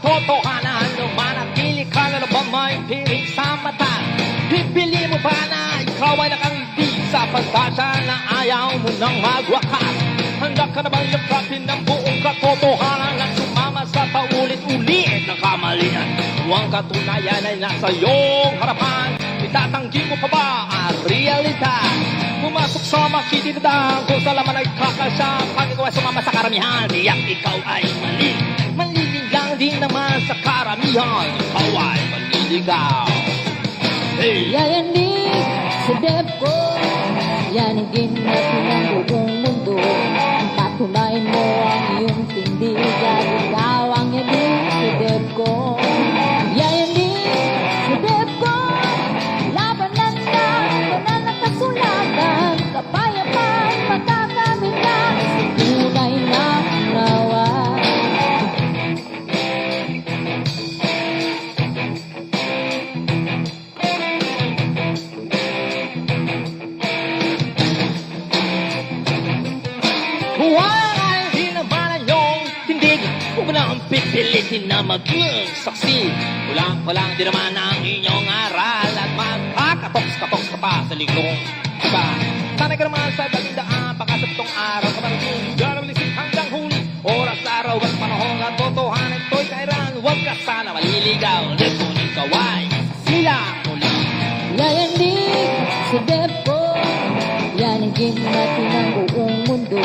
katotohanan. Manatili ka na ba may piling sa mata? Pipili mo ba na ikaw ay nakangiti sa pagkasa na ayaw mo nang magwakas? Handa ka na bang yakapin ng buong katotohanan at sumama sa paulit-ulit na kamalian? Huwag katunayan ay nasa iyong harapan. Itatanggi mo pa ba ang realidad? Pumasok sa makitinadaan kung sa laman ay kakasya. Pag ikaw ay sumama sa karamihan, tiyak ikaw ay mali. Manliligaw din naman sa karamihan, ikaw ay manliligaw. Hey! Yayanig sa dep ko, yanigin natin ang buong mundo. Patunayan mo ang iyong tindigan, ikaw ang yanig sa dep ko. Yayanig sa dep ko, labanan na, banan na kasulatan, kapayapaan, makakamit na, tunay na nawa. Huwag na ang pipilitin na maging saksi. Walang di naman ang inyong aral at magkakatoks-katoks ka pa sa likong iba. Sanay ka naman sa daan, baka sa pitong araw ka marating. Garalisik hanggang huli, oras, araw at panahon at totohanan ito'y kairan. Huwag ka sana maliligaw, leponin ka ay sila muli. Yayanig sa dep ko, yanigin natin ang buong mundo.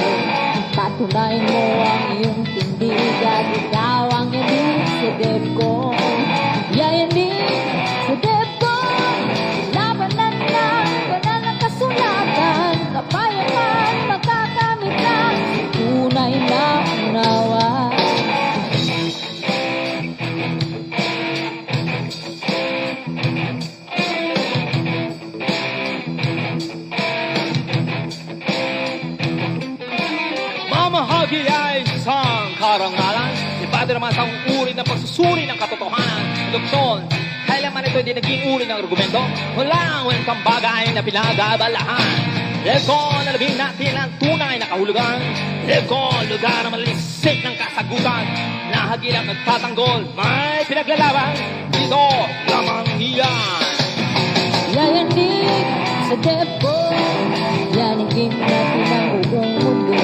Patunayan mo ang iyong tindigan, ikaw ang yanig sa dep ko. Yayanig sa dep ko, labanan na, banan ang kasulatan, kapayapaan, makakamit na, tunay na unawa. Mamahagi ay isang karangalan. Iba din naman sa uri ng pagsusuri ng katotohanan. Induksyon, kailanman ito hindi naging uri ng argumento. Walang kang bagay na pinagabalahan. Lego na labing natin ang tunay na kahulugan. Lego, lugar na malalisik ng kasagutan. Nahagi lang nagtatanggol, may pinaglalaban. Dito lamang iyan. Yayanig sa dep ko, yanigin natin ang buong mundo.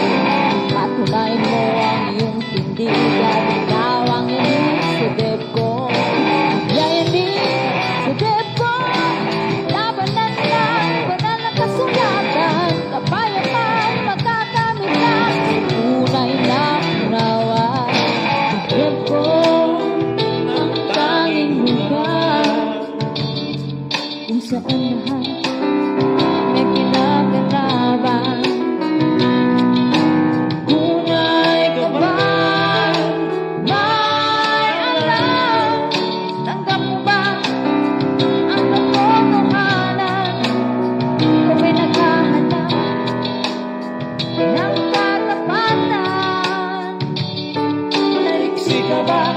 Patunayan mo ang iyong tindigan, ikaw ang yanig sa dep ko. Yayanig sa dep ko, labanan na, banan ang kasulatan, kapayapaan, makakamit na, tunay na unawa. Dep ko, ang tanging lugar kung saan lahat may kinagalaban. Tunay ka ba? May alam? Tanggap mo ba ang katotohanan? Kung may naghahanap ng katapatan, maliksi ka ba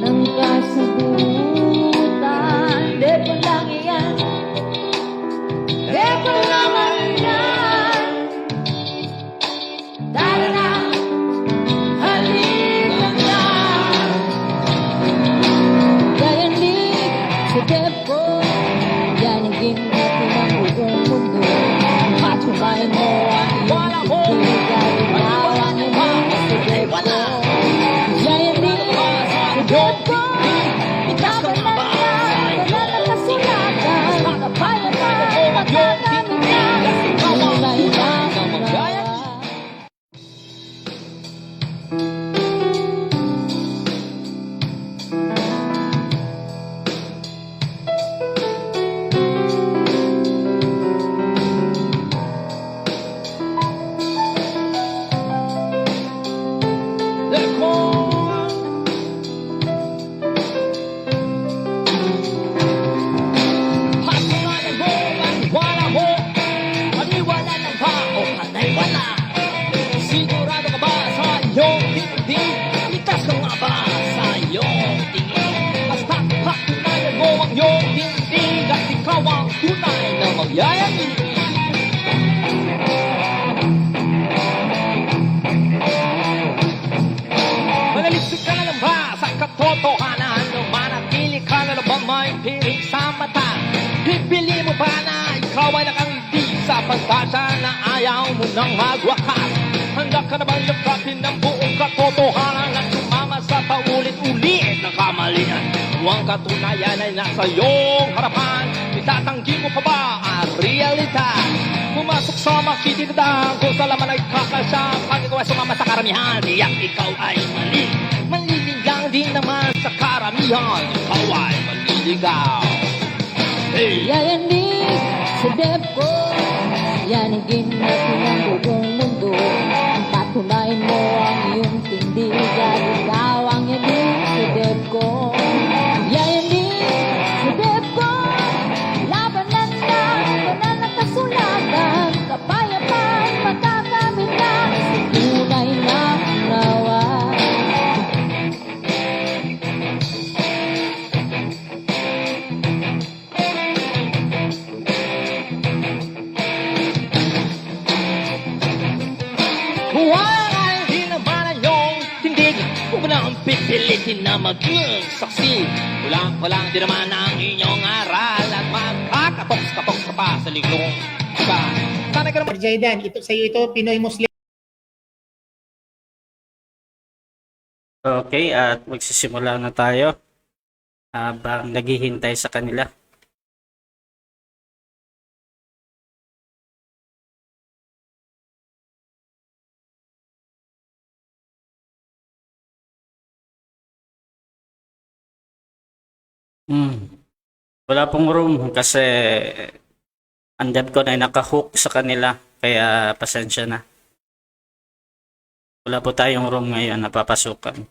ng kasagutan? Depo lang iyan, depo lamang iyan. Tara na, halika na. Yayanig sa dep ko, yanigin natin ang buong mundo. Patunayan mo ang iyong tindigan, ikaw ang yanig sa dep ko. Yayanig sa dep ko, labanan na, banan ang kasulatan, kapayapaan, makakamit na, tunay na unawa. katotohanan nung manatili ka na ba may piling sa mata? Pipili mo ba na ikaw ay nakangiti sa pantasya na ayaw mo nang magwakas? Handa ka na bang yakapin ng buong katotohanan at sumama sa paulit-ulit na kamalian? Kung ang katunayan ay nasa iyong harapan, itatanggi mo pa ba ang realidad? Pumasok sa makitinadang kung sa laman ay kakasya. Pag ikaw ay sumama sa karamihan, tiyak ikaw ay mali. Manlilinlang din naman sa karamihan, ikaw ay manliligaw. Hey! Yayanig sa dep ko, yanigin mo ng buong mundo. Patunayan mo ang iyong tindi, at ikaw ang yanig sa dep ko. Yayanig sa dep ko, labanan na, labanan ang kasulatan, kapayapaan, matakamit na, sa tunay na nawa. Huwag ay hindi naman ang iyong tindig. Huwag mo na ang pipilitin na mag-saksi. Kulang-kulang din naman ang inyong aral at magkakatoks-katoks ka pa sa liglong ka. Sana ka naman. Sir Jaydan, ito sa iyo ito Pinoy Muslim. Okay, at magsisimula na tayo habang naghihintay sa kanila. Wala pong room kasi ang dev ko ay nakahook sa kanila, kaya pasensya na. Wala po tayong room ngayon na papasukan.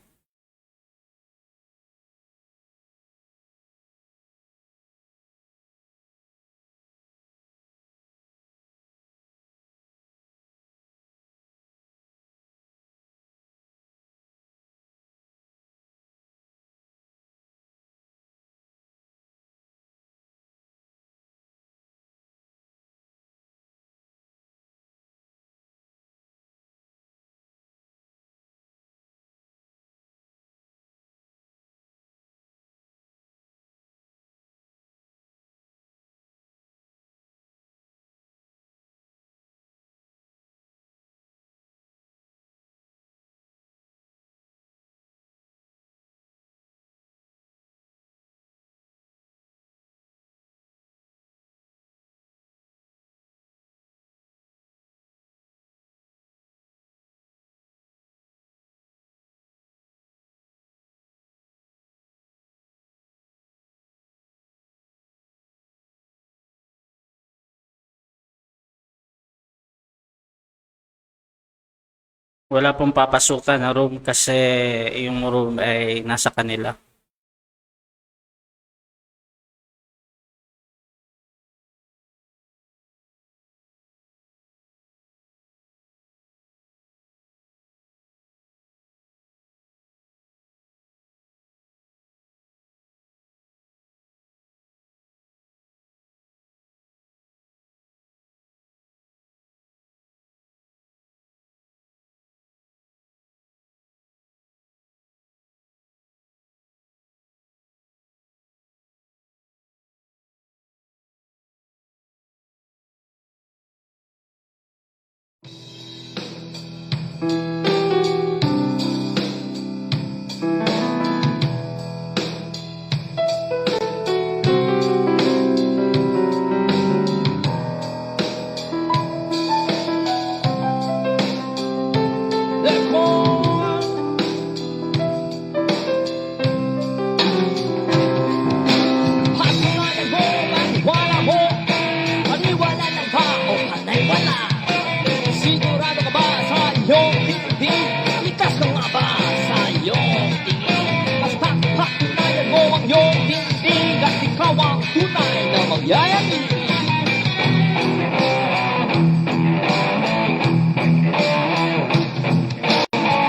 Wala pong papasukan na room kasi yung room ay nasa kanila.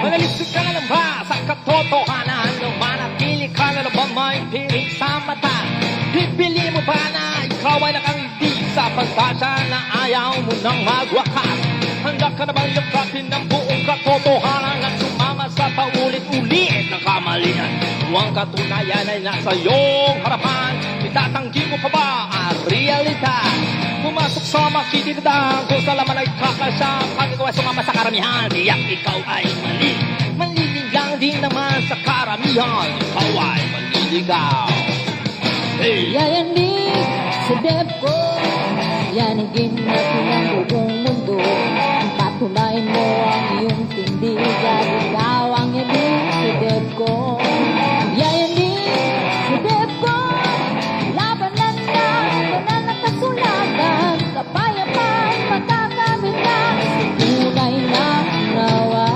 Manalisig ka na lang ba sa katotohanan nung manatili ka na ba may piling sa mata? Pipili mo ba na ikaw ay nakangiti sa pantasya na ayaw mo nang magwakas? Handa ka na bang yakapin ng buong katotohanan at sumama sa paulit-ulit na kamalian? ang katunayan ay nasa iyong harapan. Itatanggi mo pa ba ang realidad? Pumasok sa makikinitang kung sa laman ay kakasya. Pag ikaw ay sumama sa karamihan, tiyak ikaw ay mali. Malilig lang din naman sa karamihan, ikaw ay maliligaw. Hey! Yayanig sa dep ko, yanigin natin ang buong mundo. Patunayan mo ang iyong tindigan, ikaw ang yanig sa dep ko. Yayanig sa dep ko, labanan na, banan na kasulatan, kapayapaan, makakamit na, tunay na nawa.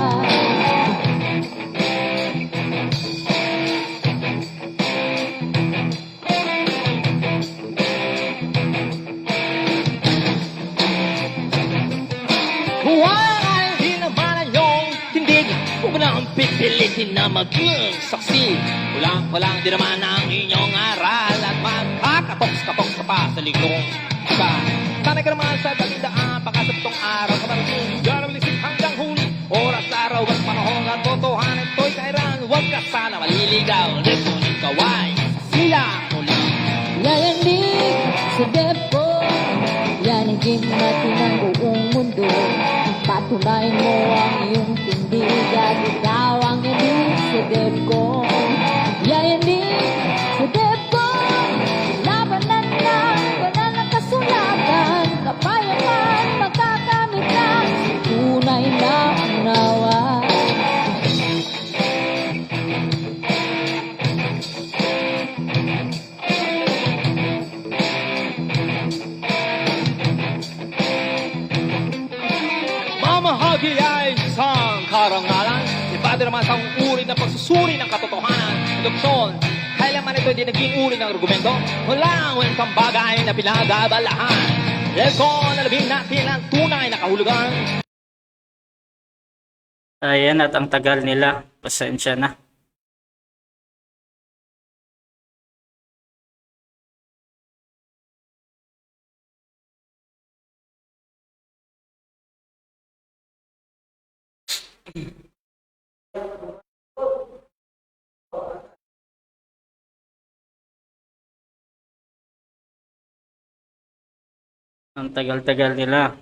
Huwag ay hindi naman ang iyong tindig. Huwag mo na ang pipilitin na maging saksi. Kulang-kulang din naman ang inyong aral at magkakatoks-katoks ka pa sa ligong ka. Sanay ka naman sa dalindaan, baka sa pitong araw ka marating. Yan ang lisip hanggang huli. Oras, araw at panahon at totohanan ito'y kairan. Huwag ka sana maliligaw. Ngunit ikaw ay silang uli. Yayanig sa dep ko, yanigin natin ang buong mundo. Patunayan mo ang iyong tindigan, ikaw ang yanig sa dep ko. Yayanig sa dep ko, labanan na, banan na kasulatan, kapayapaan, makakamit na, tunay na unawa. Mamahagi ay isang karangalan. Iba din naman sa uri ng pagsusuri ng katotohanan. Induksyon, kailanman ito di naging uri ng argumento. Walang wentang bagay na pinagabalahan. Lekon, alabing natin ang tunay na kahulugan. Ayan, at ang tagal nila. Pasensya na. Ang tagal-tagal nila.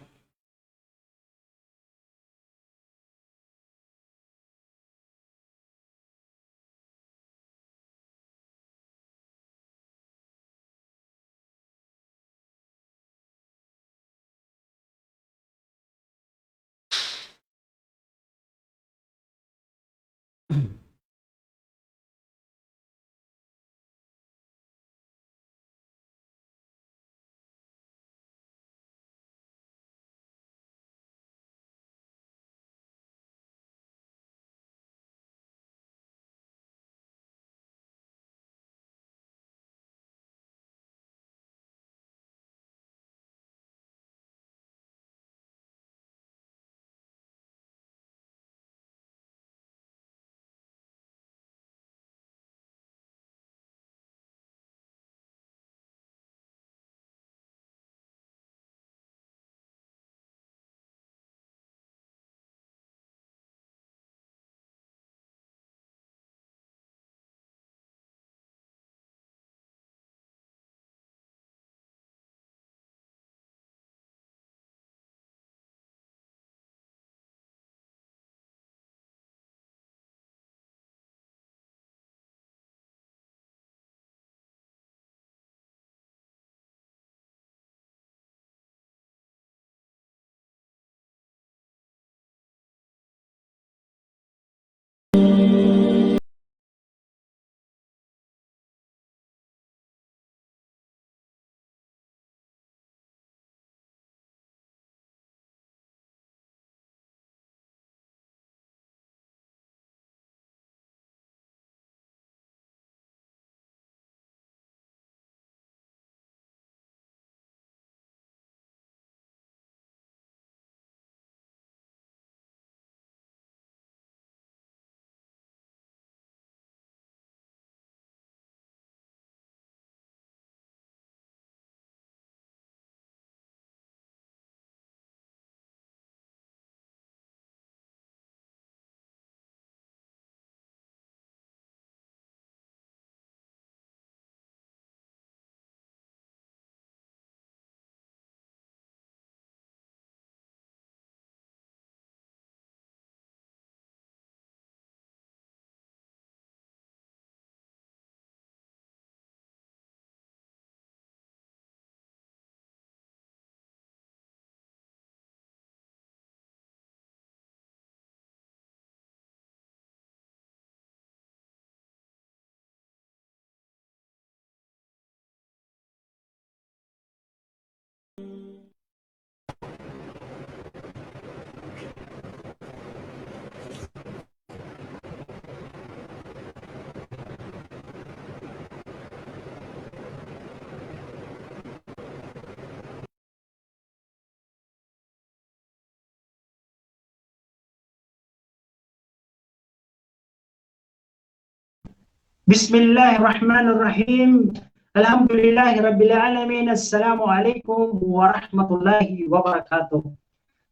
Bismillahirrahmanirrahim. Alhamdulillahirabbil alamin. Assalamualaikum warahmatullahi wabarakatuh.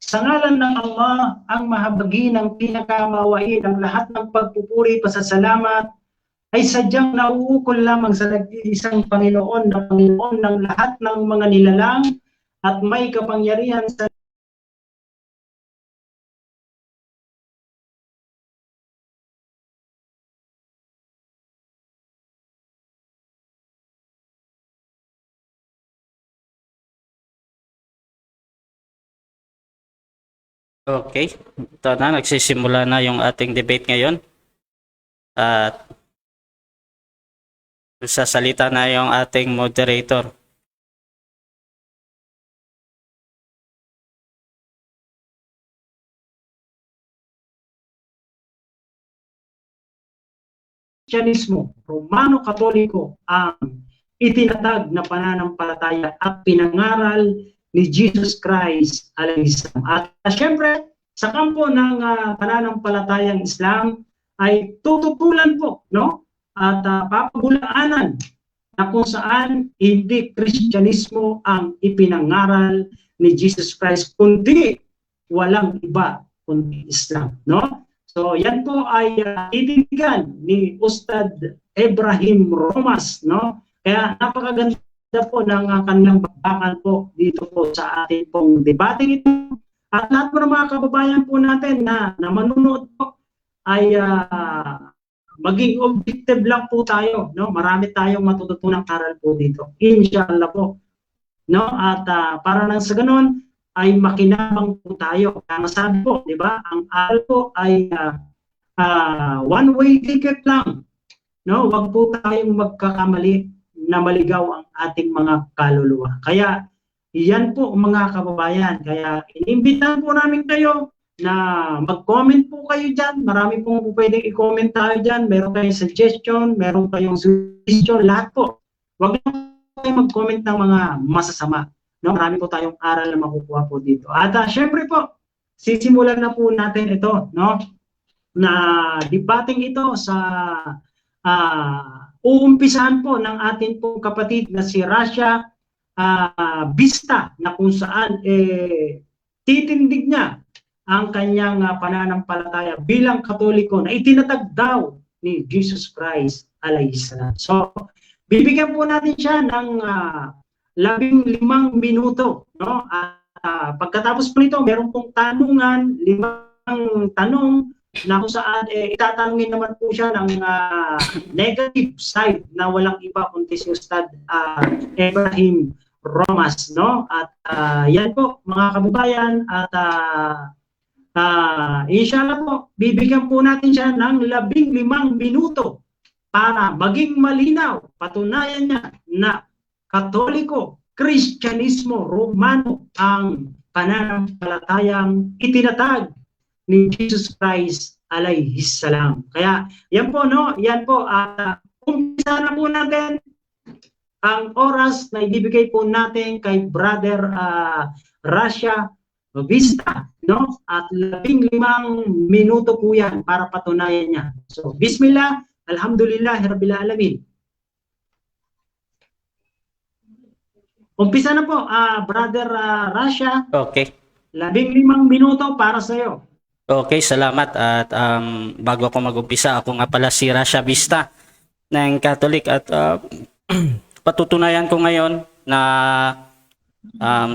Sa ngalan ng Allah, ang mahabagi ng pinakamawain ng lahat ng pagpupuri, pasasalamat, ay sadyang nauukol lamang sa nag-iisang Panginoon na Panginoon ng lahat ng mga nilalang at may kapangyarihan sa Okay, ito na, nagsisimula na yung ating debate ngayon. At sasalita na yung ating moderator. Kristyanismo, Romano-Katoliko ang itinatag na pananampalataya at pinangaral ni Jesus Christ alayhi salam. At syempre, sa kampo ng pananampalatayang Islam ay tututulan po, no? At papagulaanan na kung saan hindi Kristyanismo ang ipinangaral ni Jesus Christ, kundi walang iba kundi Islam, no? So yan po ay titigan ni Ustad Ibrahim Romas, no? Kaya napakaganda po ng kanilang bakbakan po dito po sa ating pong debate ito. At lahat po ng mga kababayan po natin na manunood po ay maging objective lang po tayo, no? Marami tayong matututunang aral po dito. Inshallah po. No? At para nang sa ganun ay makinabang po tayo. Kaya masabi po, di ba? Ang aral po ay one-way ticket lang. No? Huwag po tayong magkakamali na maligaw ang ating mga kaluluwa. Kaya yan po mga kababayan. Kaya inimbitahan po namin kayo na mag-comment po kayo dyan. Marami pong pwedeng i-comment tayo dyan. Meron kayong suggestion, meron kayong suggestion, lahat po. Huwag lang kayo mag-comment ng mga masasama. No, marami po tayong aral na makukuha po dito. At syempre po, sisimulan na po natin ito, no? Na debating ito sa uumpisahan po ng ating pong kapatid na si Rasha Vista, na kung saan titindig niya ang kanyang pananampalataya bilang Katoliko na itinatag daw ni Jesus Christ alayhi salam. So, bibigyan po natin siya ng 15 minuto, no? Pagkatapos po nito, meron pong tanungan, 5 tanong na kung saan itatanungin naman po siya ng negative side na walang iba kundi si Ustad Ibrahim Romas, no? At yan po mga kababayan, at inshallah po, bibigyan po natin siya ng 15 minuto para maging malinaw, patunayan niya na Katoliko, Kristyanismo, Romano ang pananampalatayang itinatag ni Jesus Christ alayhi salam. Kaya yan po, no? Yan po, umpisa na po natin ang oras na ibibigay po natin kay Brother Rasha Vista, no? At 15 minuto po yan para patunayan niya. So, bismillah, alhamdulillahirabbil alamin. Umpisa na po, Brother Rasha. Okay. 15 minuto para sa iyo. Okay, salamat. At bago ako mag-umpisa, ako nga pala si Rasha Vista ng Catholic, at patutunayan ko ngayon na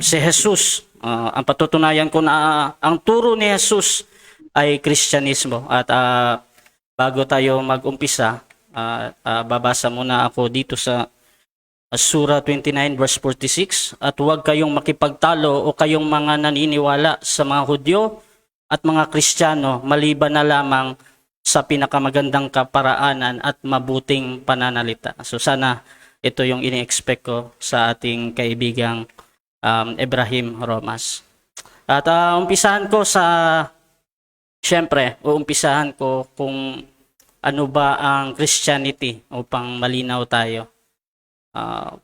si Jesus, ang patutunayan ko na ang turo ni Jesus ay Kristyanismo. At bago tayo mag-umpisa, babasa muna ako dito sa Surah 29 verse 46, at huwag kayong makipagtalo o kayong mga naniniwala sa mga Hudyo at mga Kristiyano maliban na lamang sa pinakamagandang kaparaanan at mabuting pananalita. So sana ito yung ini-expect ko sa ating kaibigang Ibrahim Romas. At uumpisahan ko kung ano ba ang Christianity upang malinaw tayo.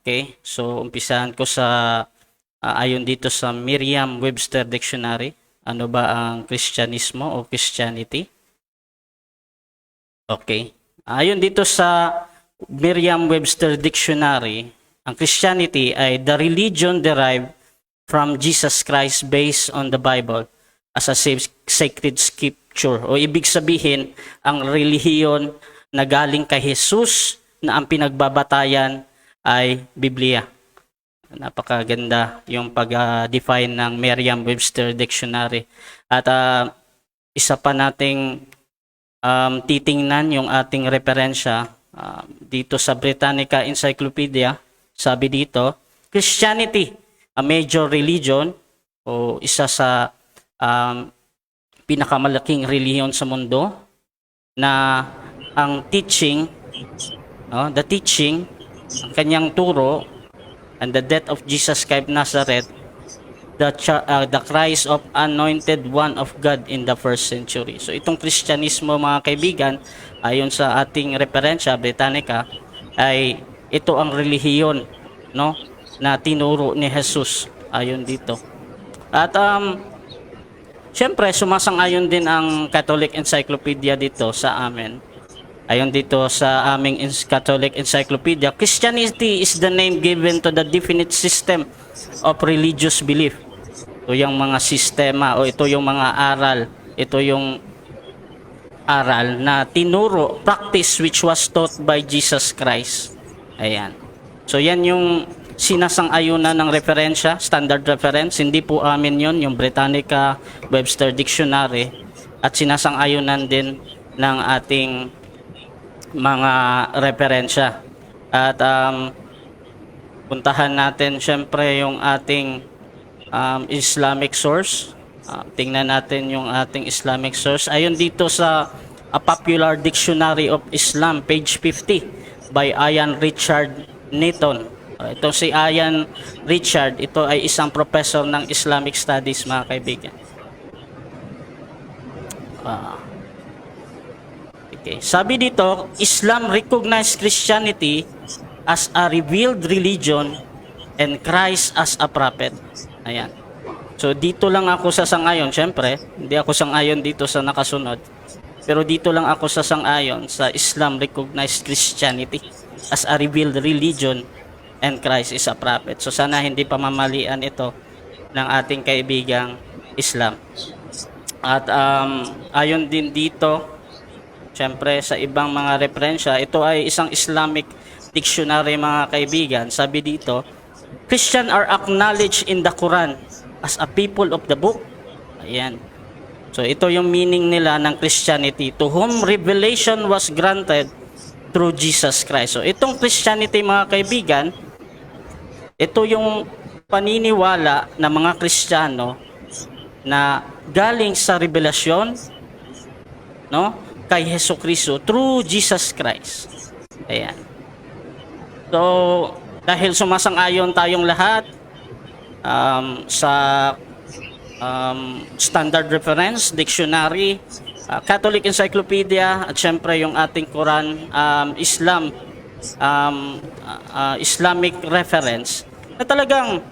Okay, so umpisahan ko sa ayon dito sa Merriam-Webster Dictionary. Ano ba ang Kristyanismo o Christianity? Okay, ayon dito sa Merriam-Webster Dictionary, ang Christianity ay the religion derived from Jesus Christ based on the Bible as a sacred scripture. O ibig sabihin, ang relihiyon na galing kay Jesus na ang pinagbabatayan ay Biblia. Napakaganda yung pag-define ng Merriam-Webster Dictionary. At isa pa nating titingnan yung ating referensya dito sa Britannica Encyclopedia. Sabi dito, Christianity, a major religion o isa sa pinakamalaking relihiyon sa mundo na ang teaching, the teaching, ang kanyang turo, and the death of Jesus Christ of Nazareth, the Christ of anointed one of God in the first century. So itong Kristyanismo, mga kaibigan, ayon sa ating referensya Britannica, ay ito ang relihiyon, no, na tinuro ni Jesus ayon dito. At syempre sumasang-ayon din ang Catholic Encyclopedia dito sa amin. Ayon dito sa aming Catholic Encyclopedia, Christianity is the name given to the definite system of religious belief. Ito yung mga sistema o ito yung mga aral, ito yung aral na tinuro, practice which was taught by Jesus Christ. Ayan. So yan yung sinasang-ayunan ng referensya, standard reference. Hindi po amin yon, yung Britannica Webster Dictionary. At sinasang-ayunan din ng ating mga referensya. At puntahan natin syempre yung ating Islamic source. Tingnan natin yung ating Islamic source. Ayon dito sa A Popular Dictionary of Islam, page 50 by Ian Richard Nathan. Ito si Ian Richard, ito ay isang professor ng Islamic Studies, mga kaibigan. Okay. Sabi dito, Islam recognized Christianity as a revealed religion and Christ as a prophet. Ayan. So dito lang ako sasang-ayon, syempre, hindi ako sang-ayon dito sa nakasunod. Pero dito lang ako sasang-ayon sa Islam recognized Christianity as a revealed religion and Christ is a prophet. So sana hindi pamamalian ito ng ating kaibigang Islam. At ayon din dito, syempre sa ibang mga referensya, ito ay isang Islamic dictionary, mga kaibigan. Sabi dito, Christian are acknowledged in the Quran as a people of the book. Ayan. So ito yung meaning nila ng Christianity, to whom revelation was granted through Jesus Christ. So itong Christianity, mga kaibigan, ito yung paniniwala ng mga Kristiyano na galing sa revelasyon, no, kay Hesukristo through Jesus Christ. Ayan. So dahil sumasang-ayon tayong lahat sa standard reference, dictionary, Catholic Encyclopedia, at syempre yung ating Quran, Islamic reference, na talagang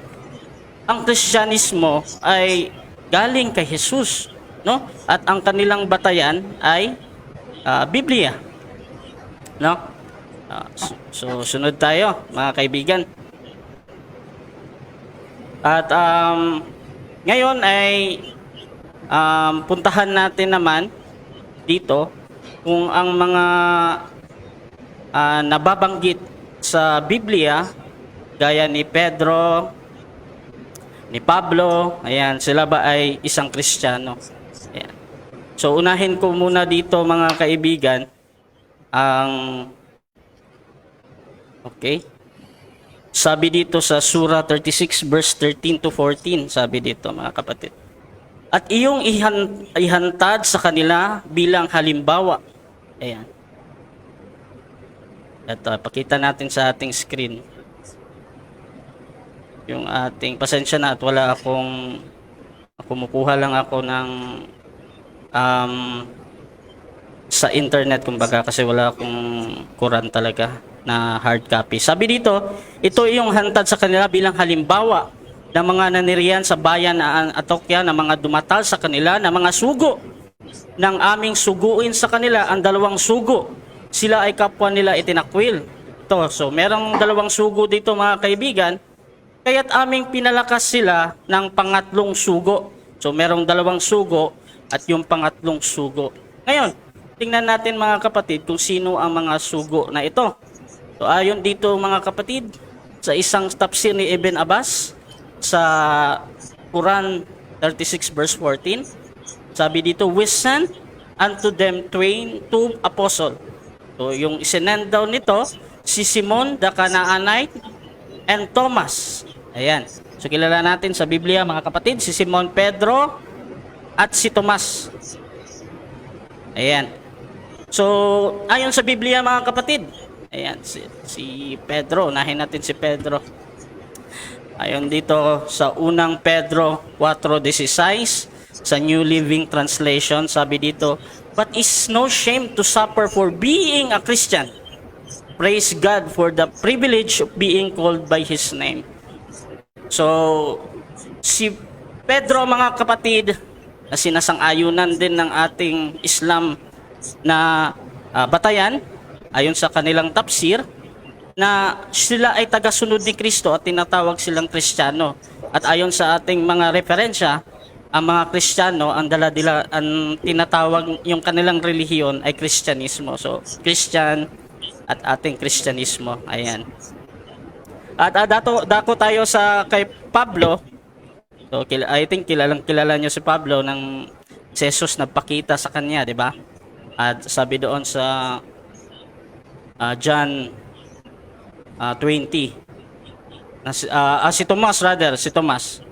ang Kristyanismo ay galing kay Jesus, no? At ang kanilang batayan ay Biblia, no? So sunod tayo, mga kaibigan. At ngayon ay puntahan natin naman dito kung ang mga nababanggit sa Biblia gaya ni Pedro, ni Pablo, ayan, sila ba ay isang Kristiyano? Ayan. So unahin ko muna dito, mga kaibigan, okay. Sabi dito sa Surah 36 verse 13 to 14, sabi dito, mga kapatid. At iyong ihantad sa kanila bilang halimbawa. Ayan. Ito, pakita natin sa ating screen. yung ating pasensya na at wala akong kumukuha lang ako ng um, sa internet kumbaga kasi wala akong Quran talaga na hard copy. Sabi dito, ito yung hantad sa kanila bilang halimbawa ng mga naniriyan sa bayan na Antokya na mga dumatal sa kanila na mga sugo ng aming suguin sa kanila ang dalawang sugo. Sila ay kapwa nila itinakwil. Ito, so merong dalawang sugo dito mga kaibigan, kaya't aming pinalakas sila ng pangatlong sugo. So merong dalawang sugo at yung pangatlong sugo. Ngayon, tingnan natin mga kapatid kung sino ang mga sugo na ito. So ayon dito mga kapatid, sa isang tafsir ni Ibn Abbas sa Quran 36 verse 14, sabi dito, we sent unto them two apostles. So yung isinend daw nito, si Simon the Canaanite and Thomas. Ayan. So kilala natin sa Biblia mga kapatid, si Simon Pedro at si Tomas. Ayan. So ayon sa Biblia mga kapatid, ayan, si Pedro, unahin natin si Pedro. Ayon dito sa unang Pedro 4:16 sa New Living Translation, sabi dito, but is no shame to suffer for being a Christian. Praise God for the privilege of being called by His name. So, si Pedro mga kapatid, na sinasang-ayunan din ng ating Islam na batayan, ayon sa kanilang tafsir, na sila ay tagasunod ni Kristo at tinatawag silang Kristiyano. At ayon sa ating mga referensya, ang mga Kristiyano, ang tinatawag yung kanilang relihiyon ay Kristyanismo. So, Christian at ating Kristyanismo. Ayan. At dako tayo sa kay Pablo. So, I think kilala nyo si Pablo nang si Jesus nagpakita sa kanya, di ba? At sabi doon sa John 20 si Tomas,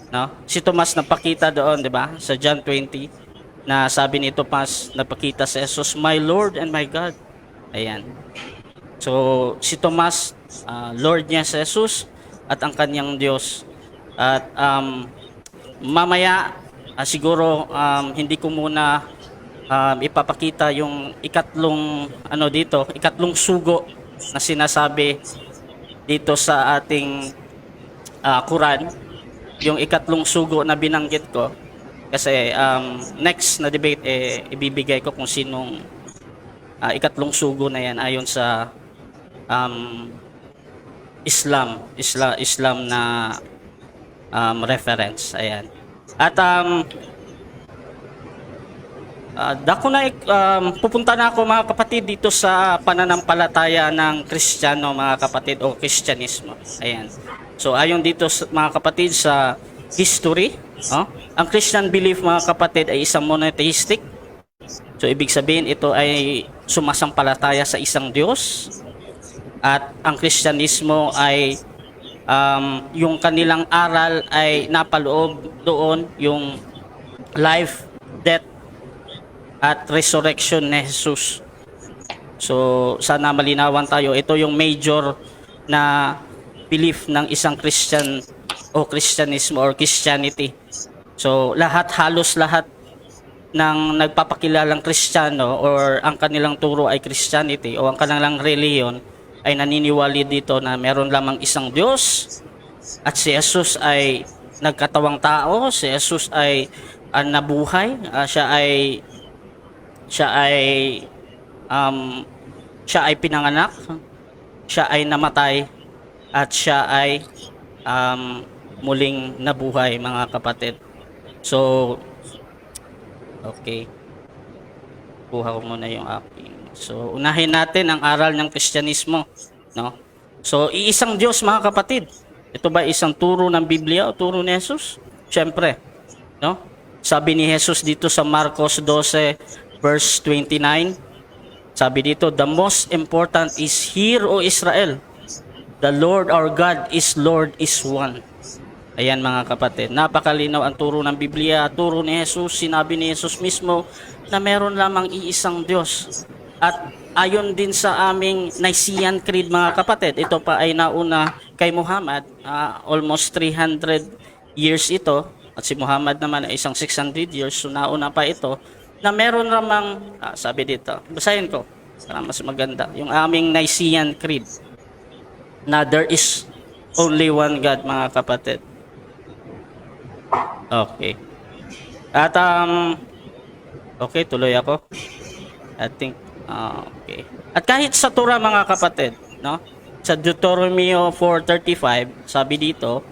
no? Si Tomas nagpakita doon, di ba? Sa John 20 na sabi ni Tomas, nagpakita sa Jesus, my Lord and my God. Ayan. So si Tomas, Lord niya si Jesus at ang kanyang Diyos. At mamaya siguro hindi ko muna ipapakita yung ikatlong sugo na sinasabi dito sa ating Quran, yung ikatlong sugo na binanggit ko kasi next na debate ibibigay ko kung sinong ikatlong sugo na yan ayon sa Islam na reference. Ayan. At pupunta na ako mga kapatid dito sa pananampalataya ng Kristiyano mga kapatid o Kristyanismo. Ayan. So ayon dito mga kapatid sa history, ang Christian belief mga kapatid ay isang monotheistic. So ibig sabihin ito ay sumasampalataya sa isang Diyos. At ang Kristyanismo ay yung kanilang aral ay napaloob doon yung life, death at resurrection ni Jesus. So sana malinawan tayo, ito yung major na belief ng isang Christian o Kristyanismo or Christianity. So halos lahat ng nagpapakilalang Kristiyano or ang kanilang turo ay Christianity o ang kanilang reliyon ay naniniwala dito na meron lamang isang Diyos at si Jesus ay nagkatawang tao, si Jesus ay nabuhay, siya ay pinanganak, siya ay namatay at siya ay muling nabuhay mga kapatid. So okay. Kuha ko muna yung aking. So, unahin natin ang aral ng Kristyanismo, no? So, iisang Diyos mga kapatid. Ito ba isang turo ng Biblia o turo ni Jesus? Siyempre, no? Sabi ni Jesus dito sa Marcos 12 verse 29, sabi dito, the most important is hear, O Israel, the Lord our God is Lord is one. Ayan mga kapatid, napakalinaw ang turo ng Biblia, turo ni Jesus, sinabi ni Jesus mismo na meron lamang iisang Diyos. At ayon din sa aming Nicene Creed mga kapatid, ito pa ay nauna kay Muhammad, almost 300 years ito, at si Muhammad naman ay isang 600 years, so nauna pa ito, na meron namang, sabi dito, basahin ko, para mas maganda, yung aming Nicene Creed, na there is only one God mga kapatid. Okay. At okay, tuloy ako. I think okay. At kahit sa Torah mga kapatid, no? Sa Deuteronomy 4:35, sabi dito,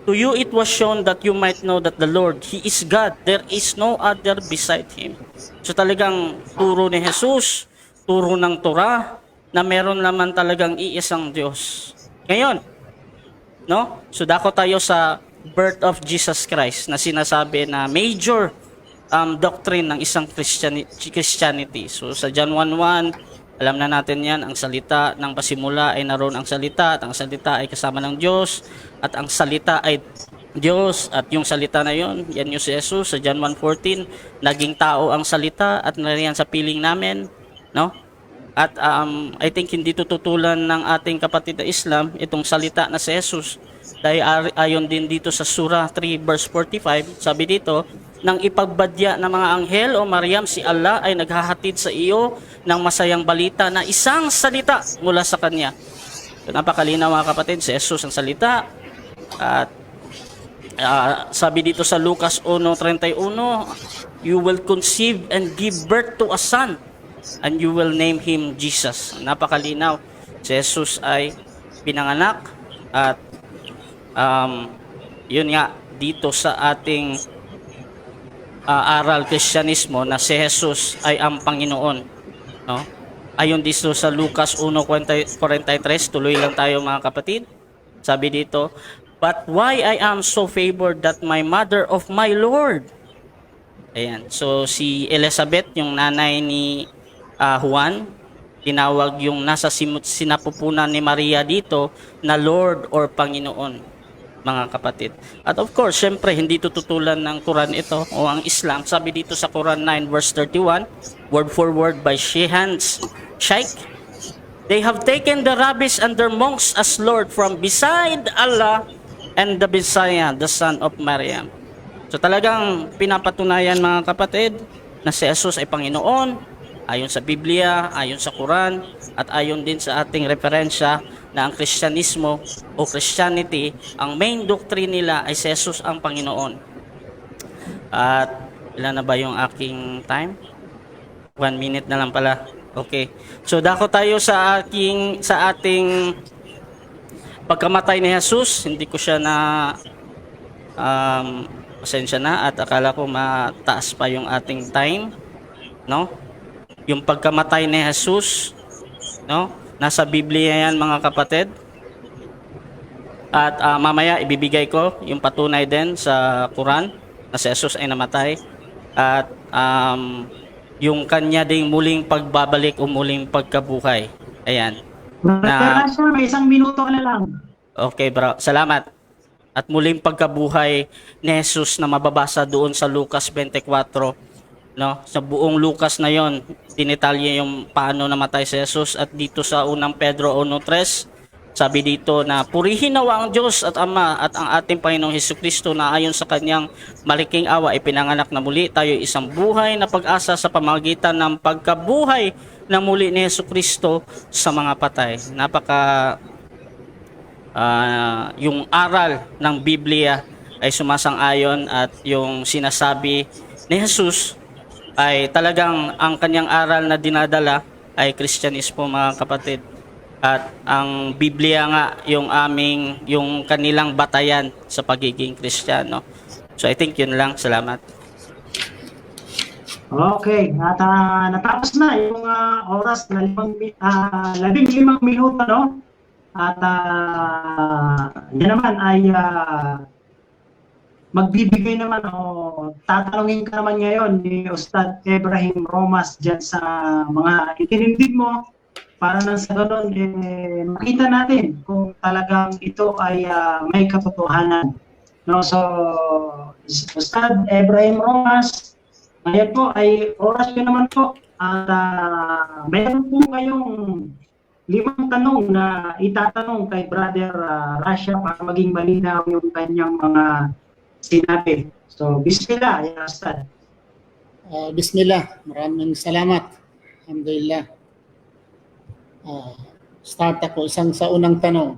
to you it was shown that you might know that the Lord, He is God. There is no other beside Him. So talagang turo ni Jesus, turo ng Torah, na meron naman talagang iisang Diyos. Ngayon, no? So dako tayo sa birth of Jesus Christ na sinasabi na major doctrine ng isang Christianity. So sa John 1:1, alam na natin yan, ang salita ng pasimula ay naroon ang salita, at ang salita ay kasama ng Diyos, at ang salita ay Diyos, at yung salita na yon, yan yung si Jesus. Sa John 1:14, naging tao ang salita at nariyan sa piling namin, no? At I think hindi tututulan ng ating kapatid na Islam itong salita na si Jesus. Dahil ayon din dito sa Surah 3 verse 45, sabi dito, nang ipagbadya ng mga anghel o Maryam, si Allah ay naghahatid sa iyo ng masayang balita na isang salita mula sa Kanya. So, napakalinaw mga kapatid, si Jesus ang salita. At sabi dito sa Lucas 1:31, you will conceive and give birth to a son, and you will name him Jesus. Napakalinaw, si Jesus ay pinanganak, at yun nga, dito sa ating aral Kristyanismo na si Jesus ay ang Panginoon, no? Ayon dito sa Lucas 1:43, tuloy lang tayo mga kapatid. Sabi dito, but why I am so favored that my mother of my Lord. Ayan. So si Elizabeth, yung nanay ni Juan, tinawag yung nasa sinapupunan ni Maria dito na Lord or Panginoon, mga kapatid. At of course, syempre, hindi tututulan ng Quran ito o ang Islam. Sabi dito sa Quran 9 verse 31, word for word by Shehans Shaikh, they have taken the rabbis and their monks as Lord from beside Allah and the Messiah, the son of Maryam. So talagang pinapatunayan mga kapatid na si Jesus ay Panginoon, ayon sa Biblia, ayon sa Quran, at ayon din sa ating referensya na ang Kristyanismo o Christianity, ang main doctrine nila ay si Jesus ang Panginoon. At ilan na ba yung aking time? 1 minute na lang pala. Okay. So dako tayo sa ating pagkamatay ni Jesus. Hindi ko siya na pasensya na, at akala ko mataas pa yung ating time, no? Yung pagkamatay ni Jesus, no? Nasa Biblia yan mga kapatid. At mamaya ibibigay ko yung patunay din sa Quran na si Jesus ay namatay. At yung kanya ding muling pagbabalik o muling pagkabuhay. Ayan. Na, may 1 minuto na lang. Okay bro, salamat. At muling pagkabuhay ni Jesus na mababasa doon sa Lucas 24. No, sa buong Lucas na yon, dinitalye yung paano namatay si Jesus. At dito sa unang Pedro 1:3, sabi dito na purihin nawa ang Diyos at Ama at ang ating Panginoong Hesukristo na ayon sa kanyang malaking awa ay pinanganak na muli tayo isang buhay na pag-asa sa pamamagitan ng pagkabuhay na muli ni Hesukristo sa mga patay. Napaka yung aral ng Biblia ay sumasang-ayon, at yung sinasabi ni Jesus ay talagang ang kanyang aral na dinadala ay Kristyanismo mga kapatid. At ang Biblia nga yung kanilang batayan sa pagiging Kristiyano. So I think yun lang. Salamat. Okay, at natapos na yung oras na 15 minuto, no? At yan naman ay magbibigay naman o tatanungin ka naman ngayon ni Ustad Ebrahim Romas dyan sa mga itinindig mo para nang sa ganoon makita natin kung talagang ito ay may katotohanan. No, so Ustad Ebrahim Romas, ngayon po ay oras ko naman po At meron po kayong 5 tanong na itatanong kay Brother Rasha para maging malinaw yung kanyang mga sinabi. So, bismillah, ya Ustad. Bismillah, maraming salamat. Alhamdulillah. Start ako sa unang tanong.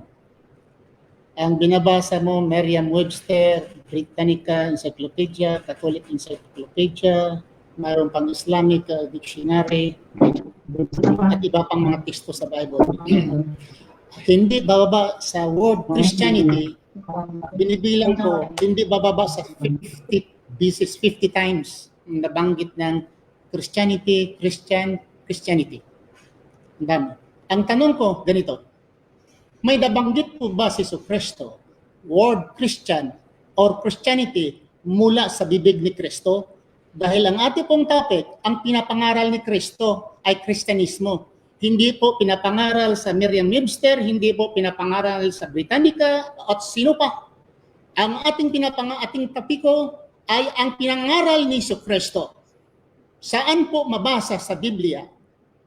Ang binabasa mo, Merriam-Webster, Britannica Encyclopedia, Catholic Encyclopedia, mayroon pang Islamic Dictionary, at iba pang mga teksto sa Bible. Hindi bababa sa word Christianity, binibilang ko, hindi bababa sa 50 beses, 50 times nabanggit ng Christianity, Christianity. Ang dami. Ang tanong ko, ganito, may nabanggit po ba si Kristo, word Christian or Christianity mula sa bibig ni Kristo? Dahil ang ating pong topic, ang pinapangaral ni Kristo ay Kristyanismo. Hindi po pinapangaral sa Merriam-Webster, hindi po pinapangaral sa Britannica at sino pa. Ang ating ating topiko ay ang pinangaral ni Kristo. Saan po mabasa sa Biblia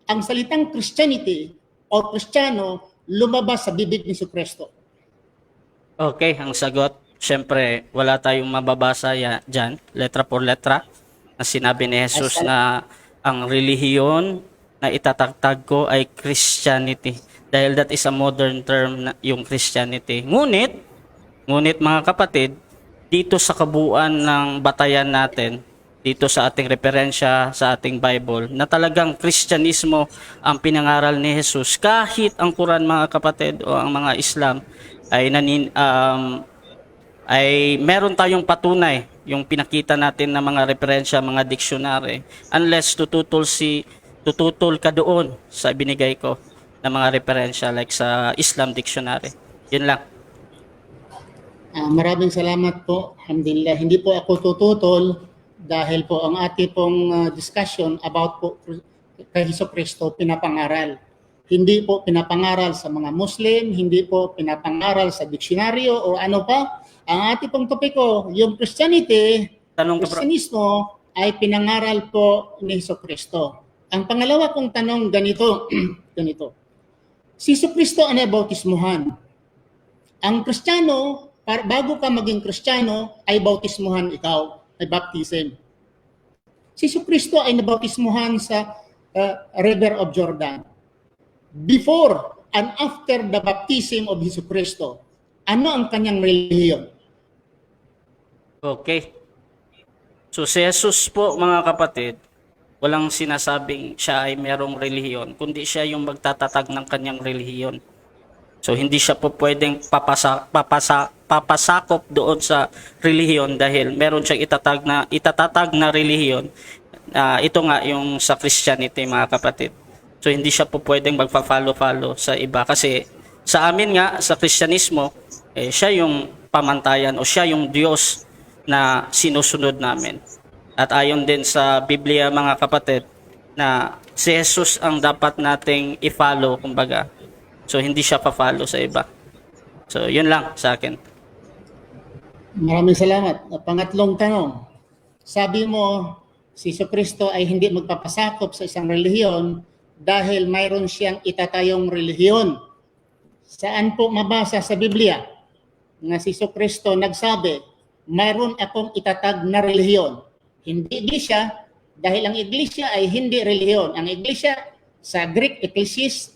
ang salitang Christianity o Kristiyano lumabas sa bibig ni Kristo? Okay, ang sagot, syempre, wala tayong mababasa dyan, letra por letra, na sinabi ni Jesus na ang relihiyon na itatagtag ko ay Christianity. Dahil that is a modern term na yung Christianity. Ngunit mga kapatid, dito sa kabuuan ng batayan natin, dito sa ating referensya sa ating Bible, na talagang Kristyanismo ang pinangaral ni Jesus, kahit ang Quran, mga kapatid, o ang mga Islam ay meron tayong patunay, yung pinakita natin na mga referensya, mga dictionary, unless tututol ka doon sa binigay ko na mga referensya like sa Islam dictionary. Yun lang. Maraming salamat po. Alhamdulillah. Hindi po ako tututol dahil po ang ating pong discussion about po kay Kristo pinapangaral. Hindi po pinapangaral sa mga Muslim, hindi po pinapangaral sa diksyonaryo o ano pa. Ang ating pong topiko, yung Christianity, Kristyanismo ay pinangaral po ni Kristo. Ang pangalawa kong tanong ganito, ganito. Si Kristo ay nabautismuhan. Ang Kristiyano, bago ka maging Kristiyano, ay bautismuhan ikaw. Ay baptism. Si Kristo ay nabautismuhan sa River of Jordan. Before and after the baptism of Kristo, ano ang kanyang relihiyon? Okay. So si Jesus po, mga kapatid, walang sinasabing siya ay merong relihiyon, kundi siya yung magtatatag ng kanyang relihiyon. So hindi siya po pwedeng papasakop doon sa relihiyon dahil meron siyang itatatag na relihiyon. Ito nga yung sa Christianity, mga kapatid. So hindi siya po pwedeng magpa-follow sa iba kasi sa amin nga sa Kristyanismo, siya yung pamantayan o siya yung Diyos na sinusunod namin. At ayon din sa Biblia, mga kapatid, na si Jesus ang dapat nating i-follow, kumbaga. So, hindi siya pa-follow sa iba. So, yun lang sa akin. Maraming salamat. Pangatlong tanong. Sabi mo, si Kristo ay hindi magpapasakop sa isang relihiyon dahil mayroon siyang itatayong relihiyon. Saan po mabasa sa Biblia na si Kristo nagsabi, mayroon akong itatag na relihiyon? Hindi iglesia, dahil ang iglesia ay hindi relihiyon. Ang iglesia sa Greek, ecclesias,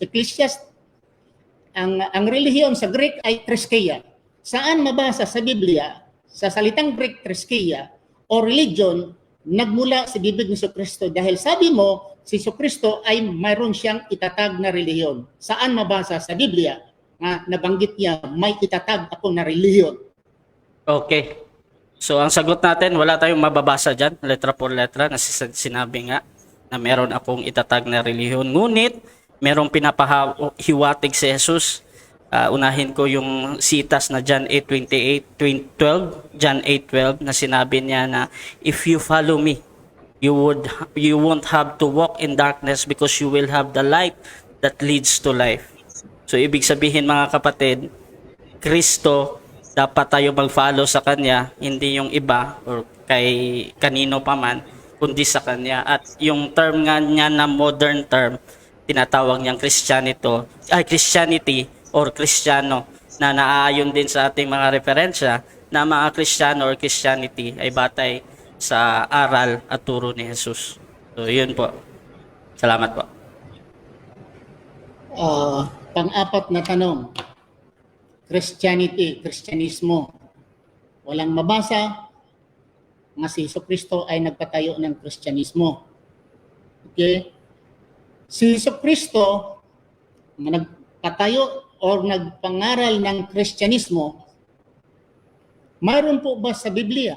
ang relihiyon sa Greek ay Treskeia. Saan mabasa sa Biblia, sa salitang Greek Treskeia o religion, nagmula sa bibig ni Kristo? Dahil sabi mo, si Kristo ay mayroon siyang itatag na relihiyon. Saan mabasa sa Biblia na nabanggit niya, may itatag ako na relihiyon? Okay. So, ang sagot natin, wala tayong mababasa dyan, letra por letra, na sinabi nga na meron akong itatag na relihiyon. Ngunit, merong pinapahiwatig si Jesus. Unahin ko yung sitas na John 8:12, John 8:12, na sinabi niya na, if you follow me, you won't have to walk in darkness because you will have the light that leads to life. So, ibig sabihin, mga kapatid, Kristo, dapat tayo mag-follow sa Kanya, hindi yung iba or kay kanino pa man. kundi sa Kanya. At yung term nga niya na modern term, tinatawag niyang Christianity or Kristiyano, na naaayon din sa ating mga referensya na mga Kristiyano or Christianity ay batay sa aral at turo ni Jesus. So, yun po. Salamat po. Pang-apat na tanong, Christianity, Kristyanismo. Walang mabasa nga si Jesucristo ay nagpatayo ng Kristyanismo. Okay? Si Jesucristo na nagpatayo o nagpangaral ng Kristyanismo, mayroon po ba sa Biblia?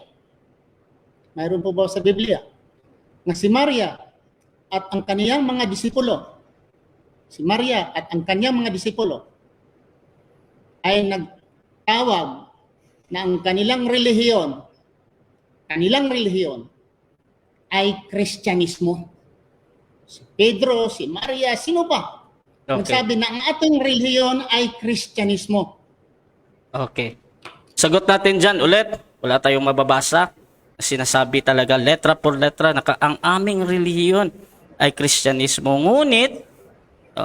Mayroon po ba sa Biblia na si Maria at ang kaniyang mga disipulo, si Maria at ang kaniyang mga disipulo ay nagtawag na ang kanilang relihiyon ay Kristyanismo? Si Pedro, si Maria, sino ba? Okay. Nagsabi na ang ating relihiyon ay Kristyanismo. Okay. Sagot natin dyan ulit. Wala tayong mababasa. Sinasabi talaga letra por letra na ang aming relihiyon ay Kristyanismo. Ngunit,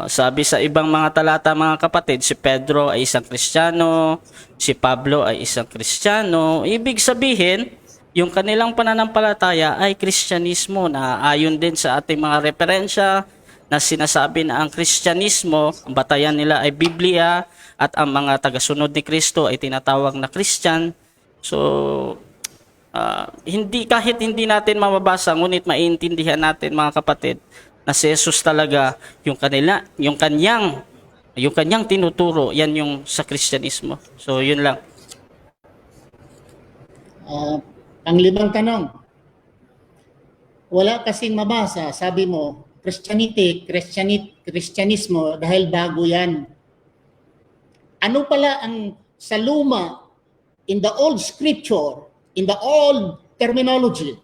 sabi sa ibang mga talata, mga kapatid, si Pedro ay isang Kristiyano, si Pablo ay isang Kristiyano. Ibig sabihin, yung kanilang pananampalataya ay Kristyanismo na ayon din sa ating mga referensya na sinasabi na ang Kristyanismo, ang batayan nila ay Biblia at ang mga tagasunod ni Kristo ay tinatawag na Christian. So, kahit hindi natin mababasa, ngunit maintindihan natin, mga kapatid, na si Jesus talaga yung kanyang tinuturo, yan yung sa Kristyanismo. So, yun lang. Panglimang tanong, wala kasing mabasa, sabi mo, Kristyanismo dahil bago yan. Ano pala ang sa luma, in the old scripture, in the old terminology,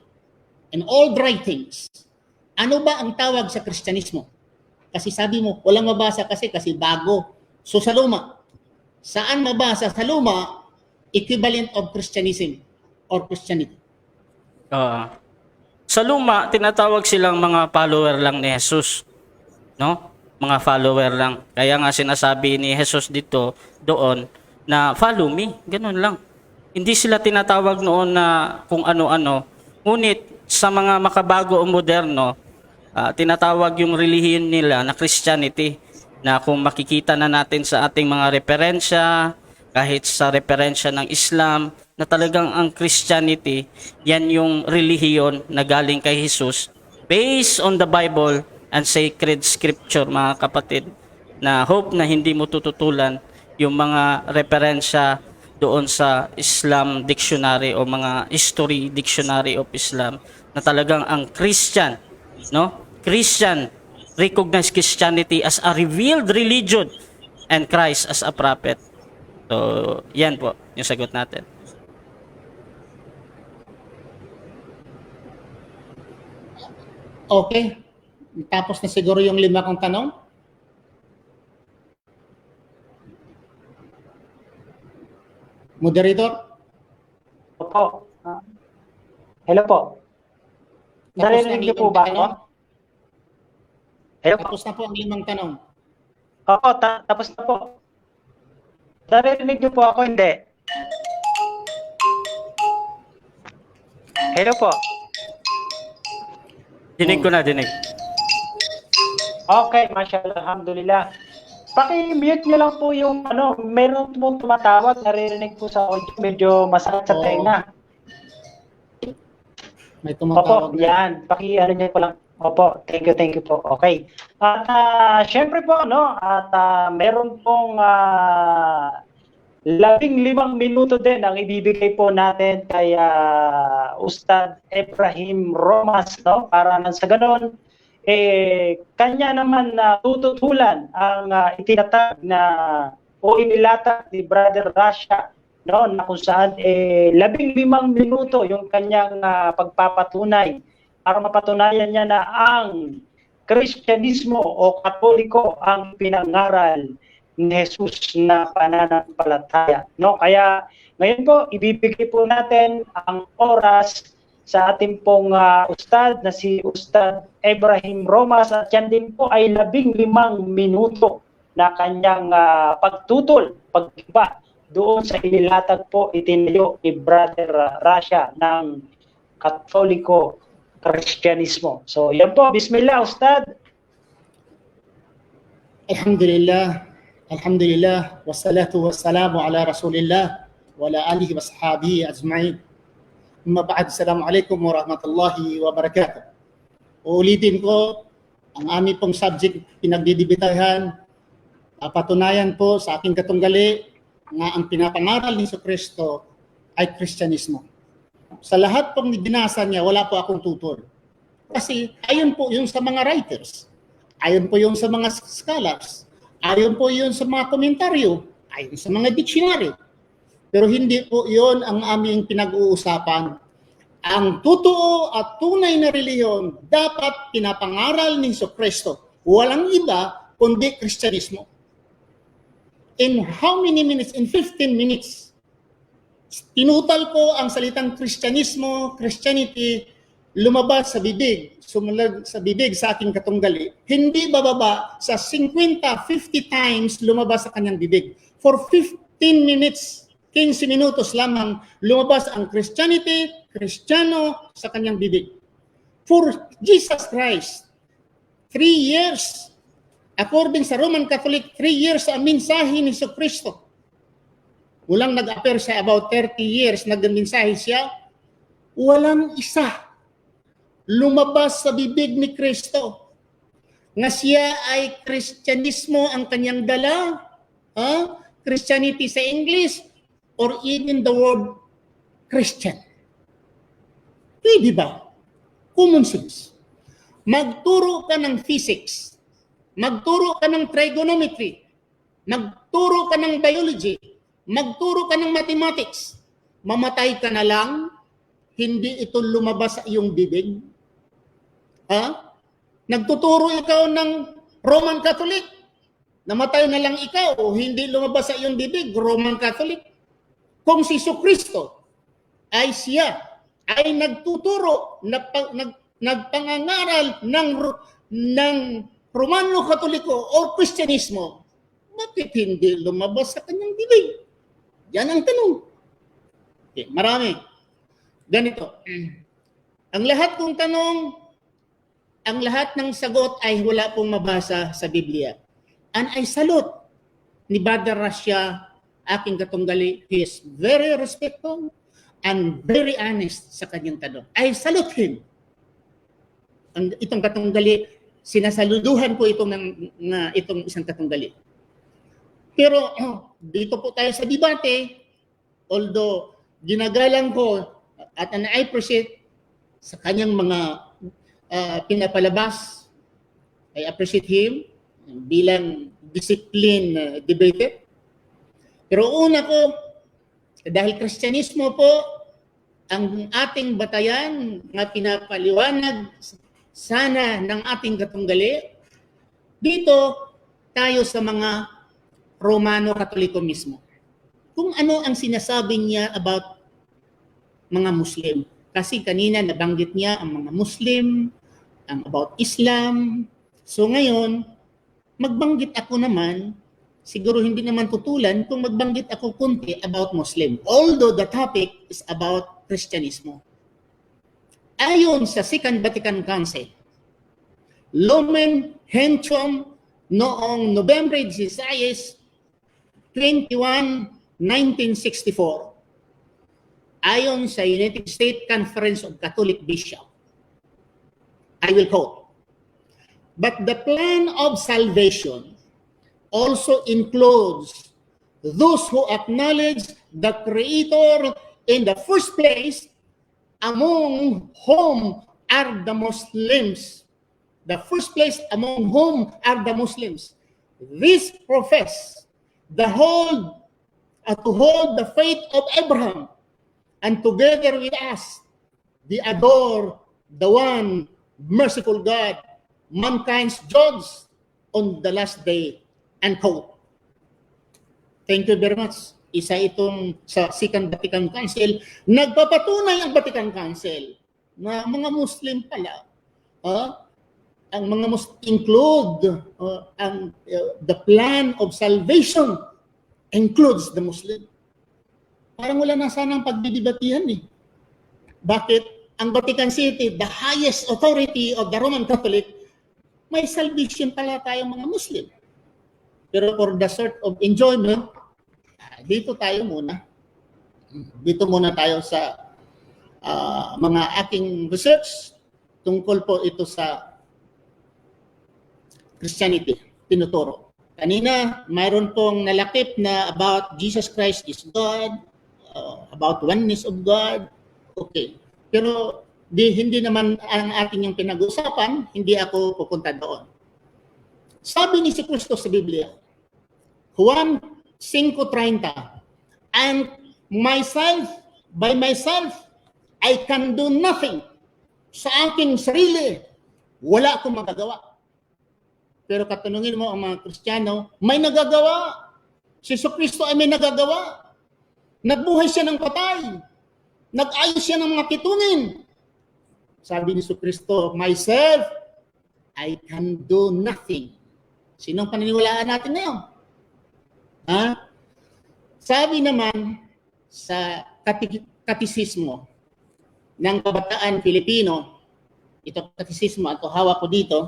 in old writings, ano ba ang tawag sa Kristyanismo? Kasi sabi mo, walang mabasa kasi bago. So sa luma, saan mabasa sa luma, equivalent of Christianism or Christianity? Sa luma, tinatawag silang mga follower lang ni Jesus. No? Mga follower lang. Kaya nga sinasabi ni Jesus doon na follow me. Ganun lang. Hindi sila tinatawag noon na kung ano-ano. Ngunit sa mga makabago o moderno, tinatawag yung relihiyon nila na Christianity. Na kung makikita na natin sa ating mga referensya, kahit sa referensya ng Islam, na talagang ang Christianity, yan yung relihiyon na galing kay Jesus based on the Bible and sacred scripture, mga kapatid, na hope na hindi mo tututulan yung mga referensya doon sa Islam dictionary o mga history dictionary of Islam, na talagang ang Christian, recognize Christianity as a revealed religion and Christ as a prophet. So, yan po yung sagot natin. Okay. Tapos na siguro yung 5 kong tanong. Moderator? Opo. Hello po. Narinig niyo po ba ako? Hello po. Tapos na po ang 5 tanong. Opo, tapos na po. Narinig niyo po ako, hindi? Hello po. Dinig ko na, dinig. Okay, mashallah, alhamdulillah. Paki-mute niyo lang po yung meron po tumatawag, naririnig po sa audio, medyo masakit sa tenga. May tumatawag. Opo, yan. Paki-ano niyo po lang. Opo, thank you po. Okay. At syempre po, meron pong 15 minuto din ang ibibigay po natin kay Ustad Efraim Romas, para nang sa ganon, kanya naman tututulan ang itinatag na o inilatag ni Brother Rasha, na kung saan 15 minuto yung kanyang pagpapatunay para mapatunayan niya na ang Kristyanismo o Katoliko ang pinangaral ni Jesus na pananampalataya. Kaya ngayon po, ibibigay po natin ang oras sa ating pong ustad na si Ustad Ibrahim Romas, at yan din po ay 15 minuto na kanyang pagtutol, pag-iba doon sa inilatag po itinayo ni Brother Rasha ng Katoliko Kristyanismo. So yan po, bismillah Ustad. Alhamdulillah, alhamdulillah, wassalatu wassalamu ala rasulillah wa ala alihi wa sahbihi ajma'in. Amma ba'd, assalamualaikum warahmatullahi wabarakatuh. Uulitin ko, ang aming pong subject pinagdidibitahan, patunayan po sa aking katunggali nga ang pinapangaral ni Jesucristo ay Kristyanismo. Sa lahat pong binasa niya, wala po akong tutor. Kasi ayon po yung sa mga writers, ayon po yung sa mga scholars, ayon po yun sa mga komentaryo, ayon sa mga dictionary. Pero hindi po yun ang aming pinag-uusapan. Ang totoo at tunay na reliyon dapat pinapangaral ni Jesucristo. Walang iba kundi Kristyanismo. In how many minutes? In 15 minutes. Tinutal ko ang salitang Kristyanismo, Christianity, lumabas sa bibig, sumulag sa bibig sa aking katunggali. Hindi bababa sa 50, 50 times lumabas sa kanyang bibig. For 15 minutes, 15 minutos lamang lumabas ang Christianity, Kristiyano sa kanyang bibig. For Jesus Christ, 3 years, according sa Roman Catholic, 3 years ang mensahe ni Jesucristo. Walang nag-appear siya about 30 years, nag-mensahe siya. Walang isa lumabas sa bibig ni Kristo nga siya ay Kristyanismo ang kanyang dala. Christianity sa English, or even the word Christian. Pwede ba? Common sense. Magturo ka ng physics, magturo ka ng trigonometry, magturo ka ng biology, magturo ka ng mathematics, mamatay ka na lang, hindi ito lumabas sa iyong bibig. Nagtuturo ikaw ng Roman Catholic, namatay na lang ikaw, hindi lumabas sa iyong bibig, Roman Catholic. Kung si Jesucristo ay siya ay nagtuturo, nagpangangaral ng Romano Katoliko o Kristyanismo, bakit hindi lumabas sa kanyang bibig? Yan ang tanong. Okay, marami. Ganito. Ang lahat kong tanong, ang lahat ng sagot ay wala pong mabasa sa Biblia. And I salute ni Brother Rasha, aking katunggali. He is very respectful and very honest sa kanyang tanong. I salute him. Itong katunggali, sinasaluduhan ko itong isang katunggali. Pero dito po tayo sa debate, although ginagalang ko at I appreciate sa kanyang mga pinapalabas, I appreciate him bilang discipline debater. Pero una ko, dahil Kristyanismo po ang ating batayan na pinapaliwanag sana ng ating katunggali, dito tayo sa mga Romano Katoliko mismo. Kung ano ang sinasabi niya about mga Muslim. Kasi kanina nabanggit niya ang mga Muslim, ang about Islam. So ngayon, magbanggit ako naman, siguro hindi naman tutulan kung magbanggit ako kunti about Muslim. Although the topic is about Kristyanismo. Ayon sa Second Vatican Council, Lumen Gentium noong November 16, 21, 1964, ayon sa United States Conference of Catholic Bishops, I will quote, "But the plan of salvation also includes those who acknowledge the Creator in the first place, among whom are the Muslims." The first place among whom are the Muslims. These profess to hold the faith of Abraham, and together with us, they adore the one merciful God, mankind's judge on the last day. And quote. Thank you very much. Isa itong sa Second Vatican Council. Nagpapatunay ang Vatican Council na mga Muslim pala, ang mga Muslim include the plan of salvation includes the Muslim. Parang wala na sanang pagdidibatihan eh. Bakit? Ang Vatican City, the highest authority of the Roman Catholic, may salvation pala tayong mga Muslim. Pero for the sort of enjoyment, dito tayo muna. Dito muna tayo sa mga aking research tungkol po ito sa Christianity, tinuturo. Kanina, mayroon pong nalakip na about Jesus Christ is God, about oneness of God. Okay. Pero hindi naman ang ating yung pinag-usapan, hindi ako pupunta doon. Sabi ni si Cristo sa Biblia, Juan 5:30, and by myself, I can do nothing. Sa aking sarili, wala akong magagawa. Pero katanungin mo ang mga Kristiyano, may nagagawa. Si Kristo ay may nagagawa. Nagbuhay siya ng patay. Nag-ayos siya ng mga pitunin. Sabi ni Kristo, myself, I can do nothing. Sinong paniniwalaan natin ngayon? Sabi naman sa katisismo ng Kabataan Pilipino, ito katisismo, ito hawak ko dito,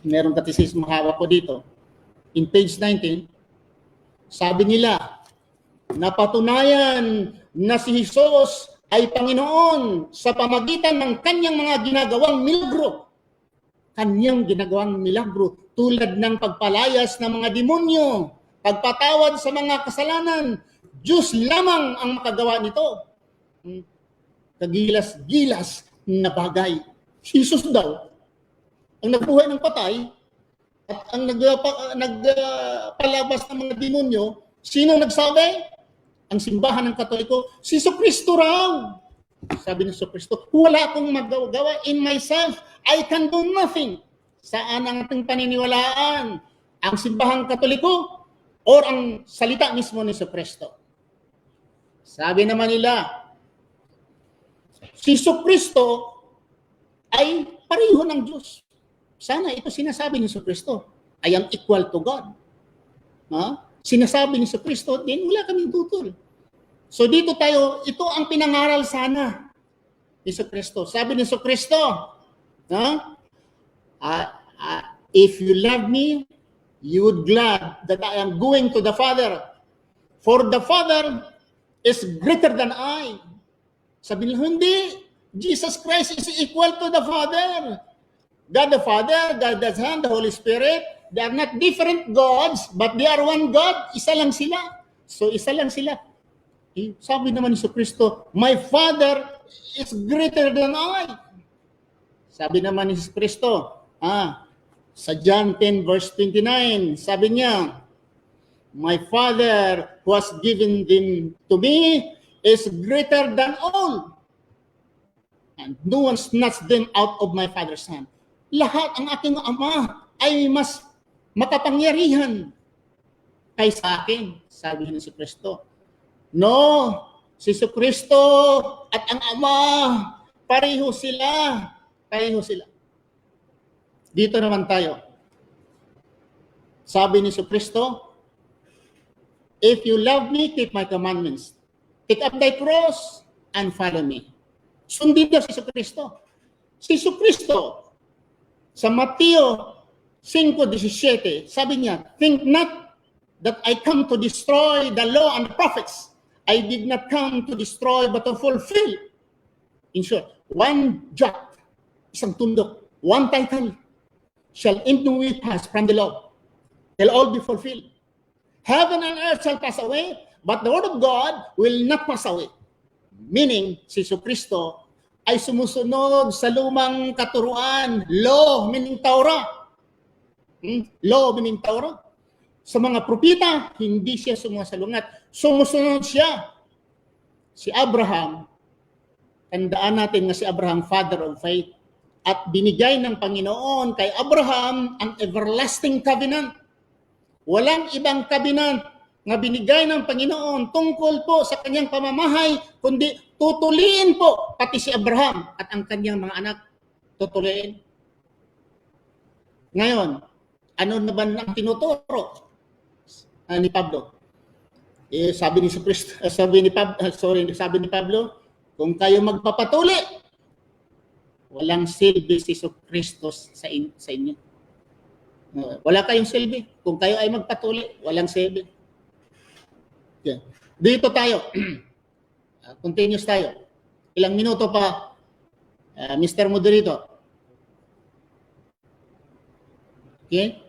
merong katisismo hawak ko dito, in page 19, sabi nila, napatunayan na si Jesus ay Panginoon sa pamagitan ng kanyang mga ginagawang milagro. Kanyang ginagawang milagro tulad ng pagpalayas ng mga demonyo, pagpatawad sa mga kasalanan. Diyos lamang ang makagawa nito. Kagilas-gilas na bagay. Si Jesus daw, ang nagbuhay ng patay at ang nagpalabas ng mga demonyo, sino nagsabi? Ang simbahan ng Katoliko, si Kristo raw. Sabi ni Kristo, wala akong magagawa in myself. I can do nothing. Saan ang ating paniniwalaan? Ang simbahang Katoliko or ang salita mismo ni Kristo? Sabi naman nila, si Kristo ay pareho ng Diyos. Sana ito sinasabi ni Kristo. I am equal to God. Sinasabi ni Kristo, din wala kaming tutol. So dito tayo, ito ang pinangaral sana ni Kristo. Sabi ni Kristo, if you love me, you would glad that I am going to the Father. For the Father is greater than I. Sabi niya, hindi. Jesus Christ is equal to the Father. God the Father, God the Son, the Holy Spirit, they are not different gods, but they are one God. Isa lang sila. So, isa lang sila. Sabi naman ni Kristo, my Father is greater than I. Sabi naman ni Kristo, sa John 10 verse 29, sabi niya, my Father who has given them to me is greater than all. And no one snatched them out of my Father's hand. Lahat ang aking Ama ay mas makapangyarihan kaysa akin, sabi ni Kristo. No, si Kristo at ang Ama, pareho sila. Pareho sila. Dito naman tayo. Sabi ni Kristo, if you love me, keep my commandments. Take up thy cross and follow me. Sundin daw si Kristo. Si Kristo, sa Mateo 5:17, sabi niya, think not that I come to destroy the law and the prophets. I did not come to destroy but to fulfill. In short, one jot, isang tundok, one title, shall in no way pass from the law. They'll all be fulfilled. Heaven and earth shall pass away, but the word of God will not pass away. Meaning, si Kristo ay sumusunod sa lumang katuruan, law, meaning Torah. Law, meaning Torah. Sa mga propita, hindi siya sumasalungat. Sumusunod siya. Si Abraham, tandaan natin na si Abraham, father of faith, at binigay ng Panginoon kay Abraham ang everlasting covenant. Walang ibang covenant nga binigay ng Panginoon tungkol po sa kanyang pamamahay, kundi tutuliin po pati si Abraham at ang kanyang mga anak. Tutuliin. Ngayon, ano na ba ang tinuturo ni Pablo? Sabi ni Kristo, sabi ni Pablo, kung kayo magpapatuli, walang silbi si Kristo sa inyo. Wala kayong silbi. Kung kayo ay magpatuli, walang silbi. Okay. Dito tayo. Continuous tayo. Ilang minuto pa, Mr. Moderator. Okay?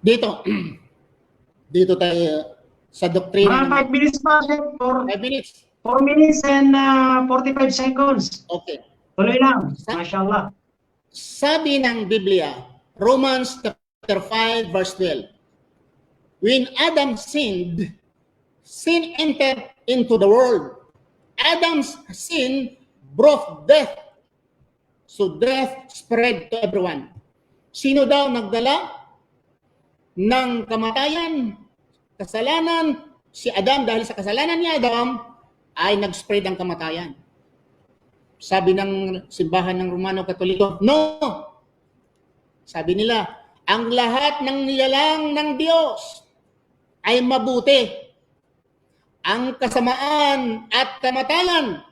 Dito tayo sa doktrina. Mga 5 minutes pa, Chef. 5 minutes. 4 minutes and 45 seconds. Okay. Tuloy lang. Mashallah. Sabi ng Biblia, Romans chapter 5 verse 12. When Adam sinned, sin entered into the world. Adam's sin brought death. So death spread to everyone. Sino daw nagdala ng kamatayan, kasalanan? Si Adam. Dahil sa kasalanan ni Adam ay nag-spread ang kamatayan. Sabi ng simbahan ng Romano Katoliko, no! Sabi nila, ang lahat ng nilalang ng Diyos ay mabuti. Ang kasamaan at kamatayan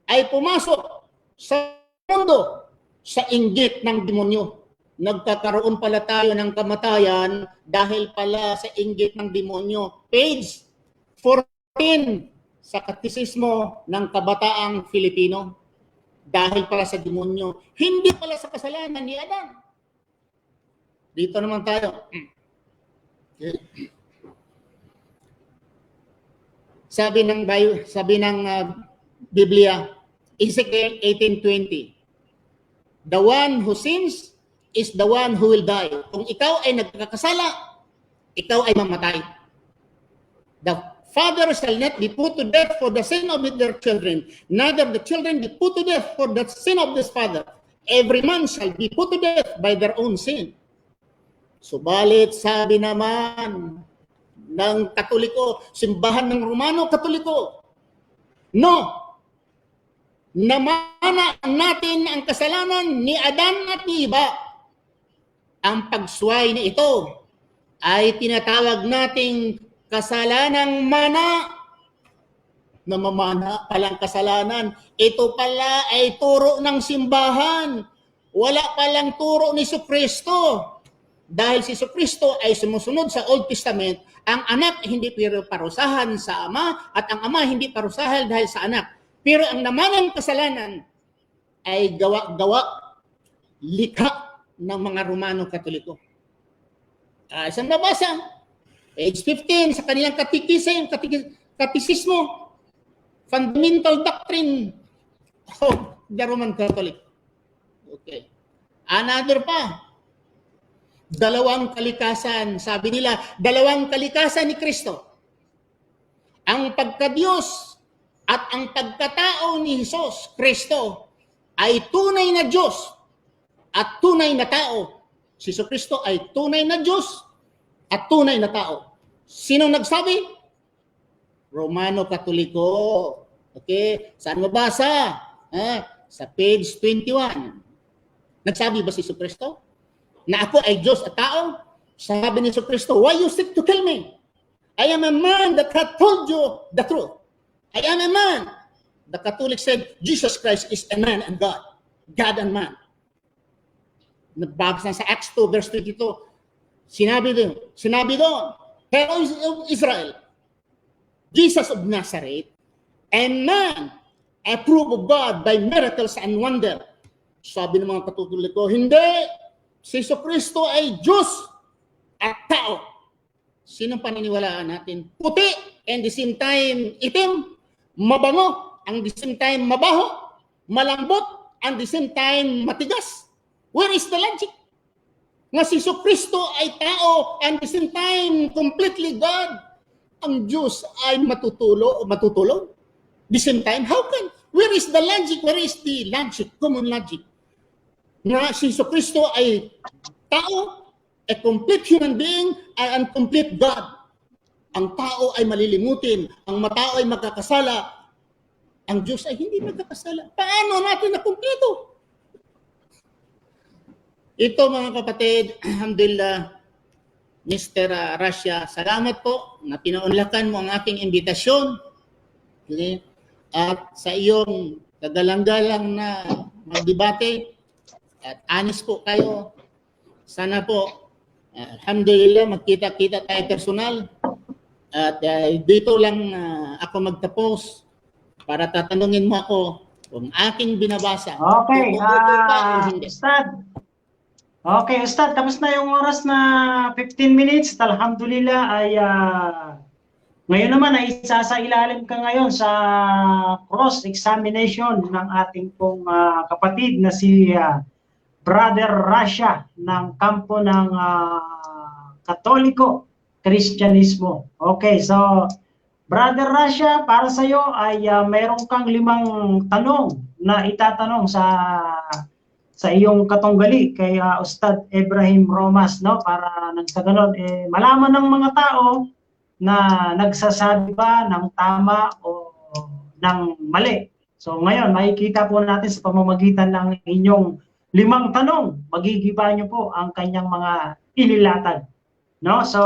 ay pumasok sa mundo sa inggit ng demonyo. Nagkakaroon pala tayo ng kamatayan dahil pala sa inggit ng demonyo. Page 14 sa Katekismo ng Kabataang Filipino. Dahil pala sa demonyo, hindi pala sa kasalanan ni Adam. Dito naman tayo. Sabi ng Biblia, Ezekiel 18:20. The one who sins is the one who will die. Kung ikaw ay nagkakasala, ikaw ay mamatay. The father shall not be put to death for the sin of their children, neither the children be put to death for the sin of this father. Every man shall be put to death by their own sin. Subalit sabi naman ng Katoliko, simbahan ng Romano Katoliko, no, namana natin ang kasalanan ni Adan at ni Eva. Ang pagsuway na ito ay tinatawag nating kasalanang mana. Namamana palang kasalanan. Ito pala ay turo ng simbahan. Wala palang turo ni Jesucristo. Dahil si Jesucristo ay sumusunod sa Old Testament, ang anak hindi parusahan sa ama at ang ama hindi parusahan dahil sa anak. Pero ang namanang kasalanan ay gawa-gawa, likha ng mga Romano Katoliko. Isang nabasa, page 15 sa kanilang katekismo, fundamental doctrine of the Roman Catholic. Okay. Another pa, dalawang kalikasan. Sabi nila, dalawang kalikasan ni Kristo. Ang pagka-Diyos at ang pagkatao ni Jesus, Kristo, ay tunay na Diyos at tunay na tao. Si Kristo ay tunay na Diyos at tunay na tao. Sino nagsabi? Romano Katoliko. Okay? Saan mabasa? Sa page 21. Nagsabi ba si Kristo na ako ay Diyos at tao? Sabi ni Kristo, why you seek to kill me? I am a man that had told you the truth. I am a man. The Catholic said, Jesus Christ is a man and God. God and man. Nagbabasa sa Acts 2 verse 22. Sinabi doon, Hero of Israel, Jesus of Nazareth, a man approved of God by miracles and wonder. Sabi ng mga Katoliko, hindi. Si Kristo ay Diyos at tao. Sinong paniniwalaan natin? Puti and the same time itim, mabango and the same time mabaho, malambot and the same time matigas. Where is the logic? Nga si Kristo ay tao and the same time completely God. Ang Diyos ay matutulog. The same time, how can? Where is the logic? Where is the logic? Common logic. Nga si Kristo ay tao A complete human being and complete God. Ang tao ay malilimutin, ang matao ay magkakasala, ang Diyos ay hindi magkakasala. Paano natin na kumpleto? Ito mga kapatid, alhamdulillah, Mr. Russia, salamat po na pinaunlakan mo ang aking imbitasyon. Okay? At sa iyong kagalang-galang na magdebate at honest po kayo. Sana po, alhamdulillah, magkita-kita tayo personal. At dito lang ako magtapos para tatanungin mo ako kung aking binabasa. Okay, kung totoo ba o hindi. Ustad. Okay, Ustad, tapos na yung oras na 15 minutes. Alhamdulillah ay ngayon naman ay isasailalim ka ngayon sa cross-examination ng ating pong kapatid na si Brother Russia ng kampo ng Katoliko Kristyanismo. Okay, so Brother Russia, para sa iyo ay mayroon kang 5 tanong na itatanong sa iyong katunggali kay Ustad Ibrahim Romas, no? Para nang sa ganun malaman ng mga tao na nagsasabi ba ng tama o ng mali. So ngayon makikita po natin sa pamamagitan ng inyong 5 tanong, magigiba niyo po ang kanyang mga inilatag. No? So,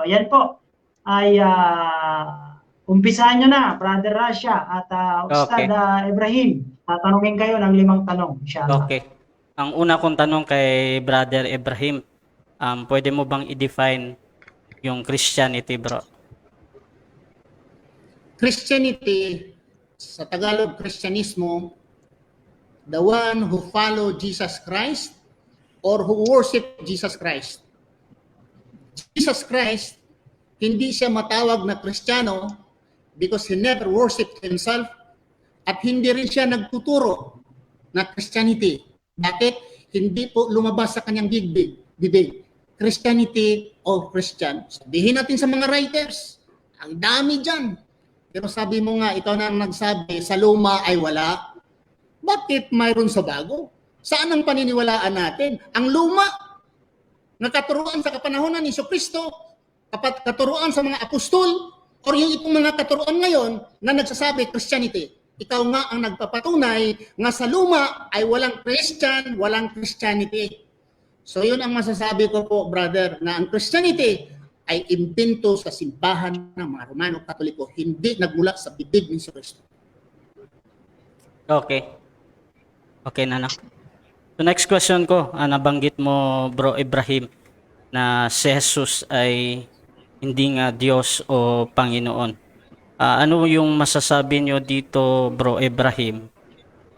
yan po ay umpisahan nyo na, Brother Russia at Ustad Ibrahim. Tatanungin kayo ng 5 tanong, inshallah. Okay. Ang una kong tanong kay Brother Ibrahim, pwede mo bang i-define yung Christianity, bro? Christianity, sa Tagalog, Kristyanismo, the one who follow Jesus Christ or who worship Jesus Christ. Jesus Christ, hindi siya matawag na Kristiyano because he never worshiped himself at hindi rin siya nagtuturo na Christianity. Bakit? Hindi po lumabas sa kanyang bibig. Christianity o Christian. Sabihin natin sa mga writers, ang dami dyan. Pero sabi mo nga, ikaw na ang nagsabi, sa luma ay wala. Bakit mayroon sa bago? Saan ang paniniwalaan natin? Ang luma, nakaturuan sa kapanahonan ni Kristo, katuruan sa mga apostol, o yung itong mga katuruan ngayon na nagsasabi Christianity. Ikaw nga ang nagpapatunay nga sa luma ay walang Christian, walang Christianity. So yun ang masasabi ko po, brother, na ang Christianity ay imbento sa simbahan ng mga Romano Katoliko, hindi nagmula sa bibig ni Kristo. Okay. Okay, Nana. So next question ko, nabanggit mo, Bro Ibrahim, na si Jesus ay hindi nga Diyos o Panginoon. Ano yung masasabi nyo dito, Bro Ibrahim,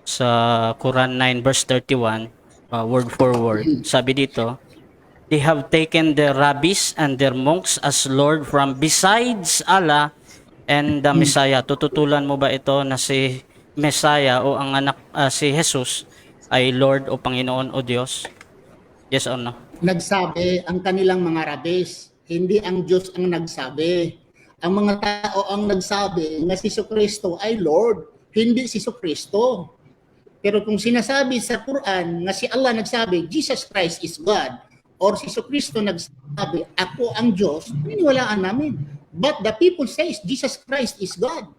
sa Quran 9 verse 31, word for word? Sabi dito, they have taken their rabbis and their monks as Lord from besides Allah and the Messiah. Tututulan mo ba ito na si Messiah o ang anak si Jesus ay Lord o Panginoon o Diyos? Yes or no? Nagsabi ang kanilang mga rabbis, hindi ang Diyos ang nagsabi. Ang mga tao ang nagsabi na si Kristo ay Lord, hindi si Kristo. Pero kung sinasabi sa Quran na si Allah nagsabi, Jesus Christ is God, or si Kristo nagsabi, ako ang Diyos, paniniwalaan namin. But the people says Jesus Christ is God.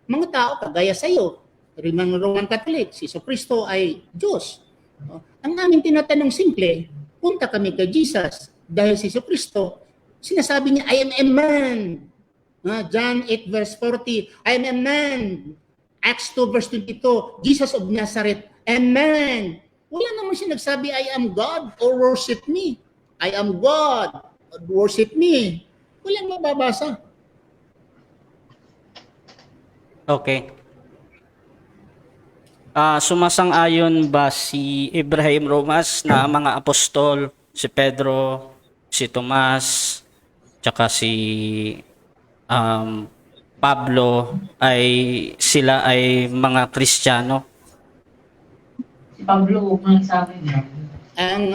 Mga tao kagaya sa iyo, mga Roman Catholic, si Kristo ay Diyos. Ang aming tinatanong simple, punta kami kay Jesus dahil si Kristo, sinasabi niya, I am a man. John 8 verse 40, I am a man. Acts 2 verse 22, Jesus of Nazareth, a man. Wala naman siya nagsabi, I am God or worship me. I am God, worship me. Walang mababasa. Okay. Sumasang-ayon ba si Ibrahim Romas na mga apostol, si Pedro, si Tomas, tsaka si Pablo ay sila ay mga Kristiyano? Si Pablo, ang sabi niya. Ang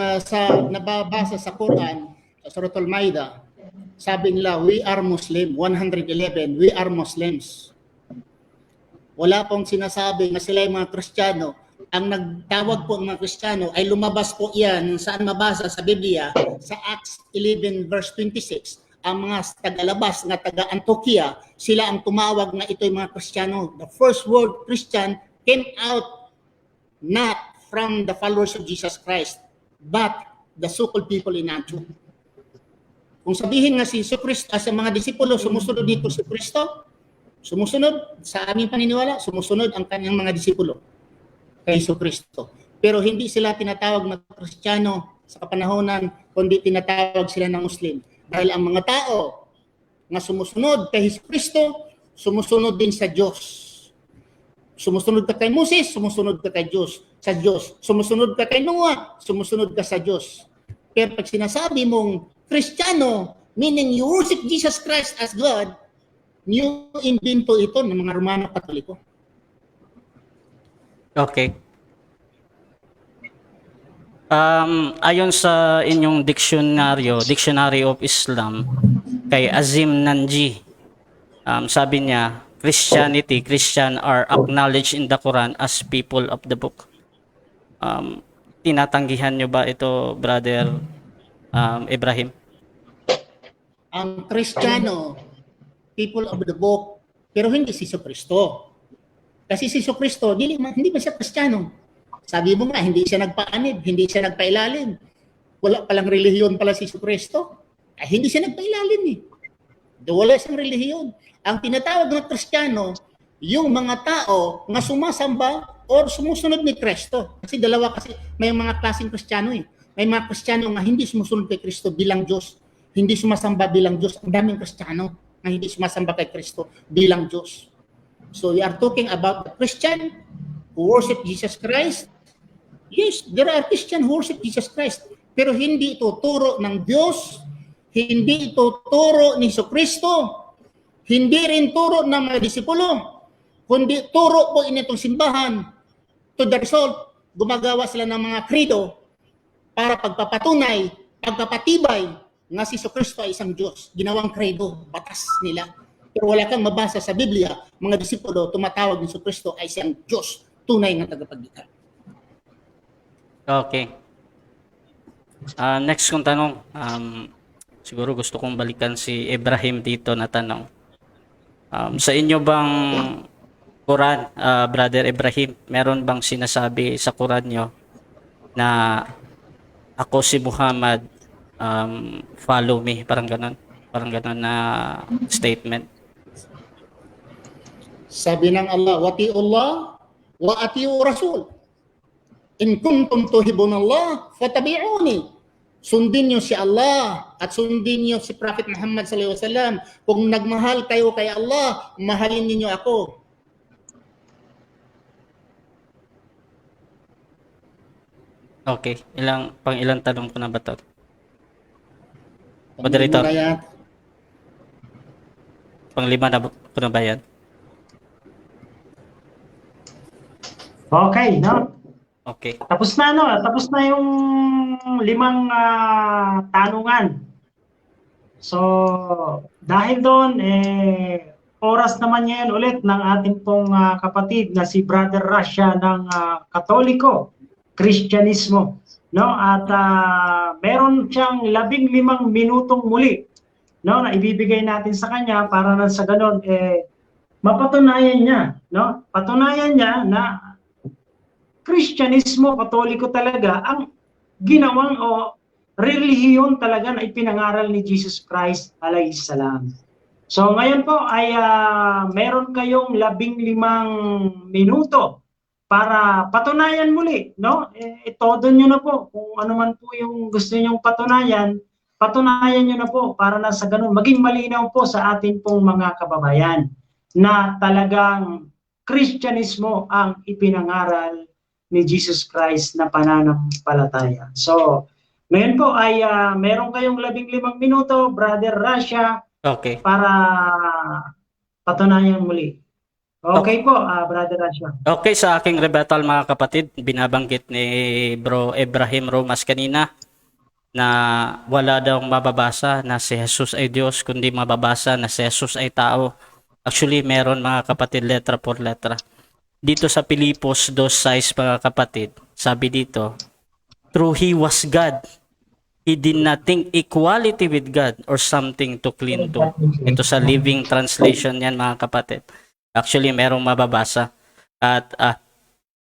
nababasa sa Quran, sa Surah Al-Maida, sabi nila, we are Muslim, 111, we are Muslims. Wala pong sinasabi na sila yung mga Kristiyano. ang nagtawag po ng mga Kristiyano ay lumabas po yan saan mabasa sa Biblia sa Acts 11 verse 26. Ang mga tagalabas na taga Antioquia, sila ang tumawag na ito'y mga Kristiyano. The first word Christian came out not from the followers of Jesus Christ, but the so-called people in Antioch. Kung sabihin nga si Kristo sa mga disipulo, sumusunod dito si Kristo, sumusunod sa aming paniniwala, sumusunod ang kanyang mga disipulo kay Kristo. Pero hindi sila tinatawag na Kristiyano sa kapanahonan, kundi tinatawag sila ng Muslim. Dahil ang mga tao na sumusunod kay Kristo, sumusunod din sa Diyos. Sumusunod ka kay Moses, sumusunod ka kay Diyos, sa Diyos. Sumusunod ka kay Noah, sumusunod ka sa Diyos. Pero pag sinasabi mong Kristiyano, meaning you worship Jesus Christ as God, new invento ito ng mga Romano Katoliko. Okay. Ayon sa inyong Dictionary of Islam, kay Azim Nanji, sabi niya, Christian are acknowledged in the Quran as people of the book. Tinatanggihan nyo ba ito, Brother Ibrahim? Ang Kristiyano, people of the book, pero hindi si Kristo. Kasi si Kristo, hindi ba siya Kristiyano? Sabi mo nga, hindi siya nagpaanib, hindi siya nagpailalim. Wala palang relihiyon pala si Kristo. Ay, hindi siya nagpailalim eh. Wala siyang relihiyon. Ang tinatawag ng Kristiyano, yung mga tao na sumasamba or sumusunod ni Kristo. Kasi dalawa kasi, may mga klaseng Kristiyano eh. May mga Kristiyano nga hindi sumusunod kay Kristo bilang Diyos. Hindi sumasamba bilang Diyos. Ang daming Kristiyano na hindi sumasamba kay Kristo bilang Diyos. So we are talking about the Christian who worship Jesus Christ. Yes, there are Christians who worship Jesus Christ. Pero hindi ito turo ng Diyos. Hindi ito turo ni Kristo. Hindi rin turo ng mga disipulo. Kundi turo po initong simbahan. To the result, gumagawa sila ng mga krido para pagpapatunay, pagpapatibay na si Kristo ay isang Diyos. Ginawang krido, batas nila. Pero wala kang mabasa sa Biblia, mga disipulo tumatawag ni Kristo ay siyang Diyos, tunay na tagapaglikha. Okay. Next kong tanong, siguro gusto kong balikan si Ibrahim dito na tanong. Sa inyo bang Quran, Brother Ibrahim, meron bang sinasabi sa Quran nyo na ako si Muhammad, follow me, parang ganon na statement? Sabi ng Allah, wati'ullah wa ati'u Rasul. In kuntum tuhibunallah, fatabi'uni. Sundin niyo si Allah at sundin niyo si Prophet Muhammad sallallahu alaihi wasallam. Kung nagmahal kayo kay Allah, mahalin niyo ako. Okay, ilang tanong ko na ba ito? Moderator, pang-lima na ko na ba yan? Okay, no? Okay. Tapos na yung 5 tanungan. So, dahil doon, oras naman ngayon ulit ng ating pong kapatid na si Brother Rasha ng Katoliko, Kristyanismo. No? At meron siyang 15 minutong muli, no, na ibibigay natin sa kanya para na sa ganon, mapatunayan niya, no? Patunayan niya na Kristyanismo, Katoliko talaga ang ginawang o relihiyon talaga na ipinangaral ni Jesus Christ alayhi salam. So ngayon po ay meron kayong 15 minuto para patunayan muli, no? Todo nyo na po kung ano man po yung gusto nyong patunayan nyo na po para na sa ganun maging malinaw po sa atin pong mga kababayan na talagang Kristyanismo ang ipinangaral ni Jesus Christ na pananampalataya. So, ngayon po ay meron kayong 15 minuto, Brother Rasha, Okay. para patunayan muli. Okay po, Brother Rasha. Okay, sa aking rebuttal mga kapatid, binabanggit ni Bro Ibrahim Romas kanina na wala daw mababasa na si Jesus ay Diyos, kundi mababasa na si Jesus ay tao. Actually, meron mga kapatid, letra por letra. dito sa Pilipos 2:6 mga kapatid, sabi dito, through He was God, He did not think equality with God or something to cling to. Ito sa Living Translation yan mga kapatid. Actually, merong mababasa. At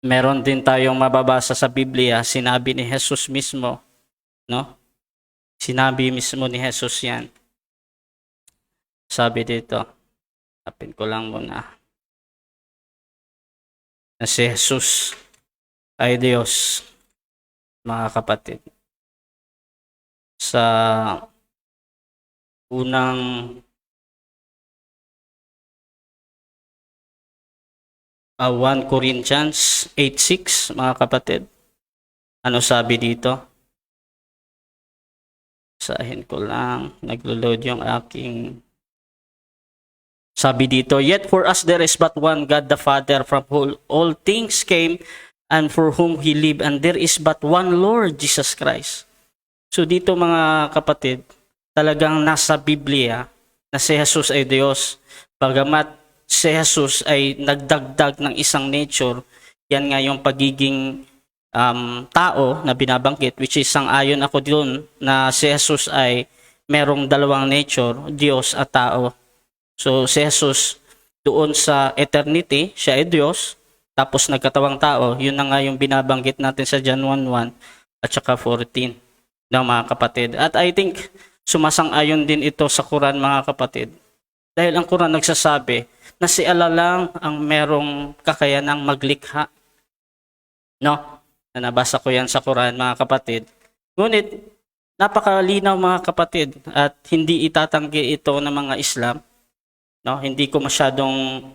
meron din tayong mababasa sa Biblia, sinabi ni Jesus mismo, no? Sinabi mismo ni Jesus yan. Sabi dito, tapin ko lang muna, na si Jesus ay Diyos, mga kapatid. Sa unang uh, 1 Corinthians 8:6 mga kapatid. Ano sabi dito? Sahin ko lang, naglo-load yung aking. Sabi dito, yet for us there is but one God the Father, from whom all things came and for whom He lived, and there is but one Lord Jesus Christ. So dito mga kapatid, talagang nasa Biblia na si Jesus ay Diyos. Bagamat si Jesus ay nagdagdag ng isang nature, yan nga yung pagiging tao na binabanggit, which is sang-ayon ako doon na si Jesus ay merong dalawang nature, Diyos at tao. So si Jesus doon sa eternity, siya ay Diyos, tapos nagkatawang tao, yun na nga yung binabanggit natin sa John 1:1 at saka 14. No, mga kapatid. At I think sumasang-ayon din ito sa Quran mga kapatid. Dahil ang Quran nagsasabi na si Allah lang ang merong kakayanang maglikha. No? Na nabasa ko yan sa Quran mga kapatid. Ngunit napakalinaw mga kapatid at hindi itatanggi ito ng mga Islam. No? Hindi ko masyadong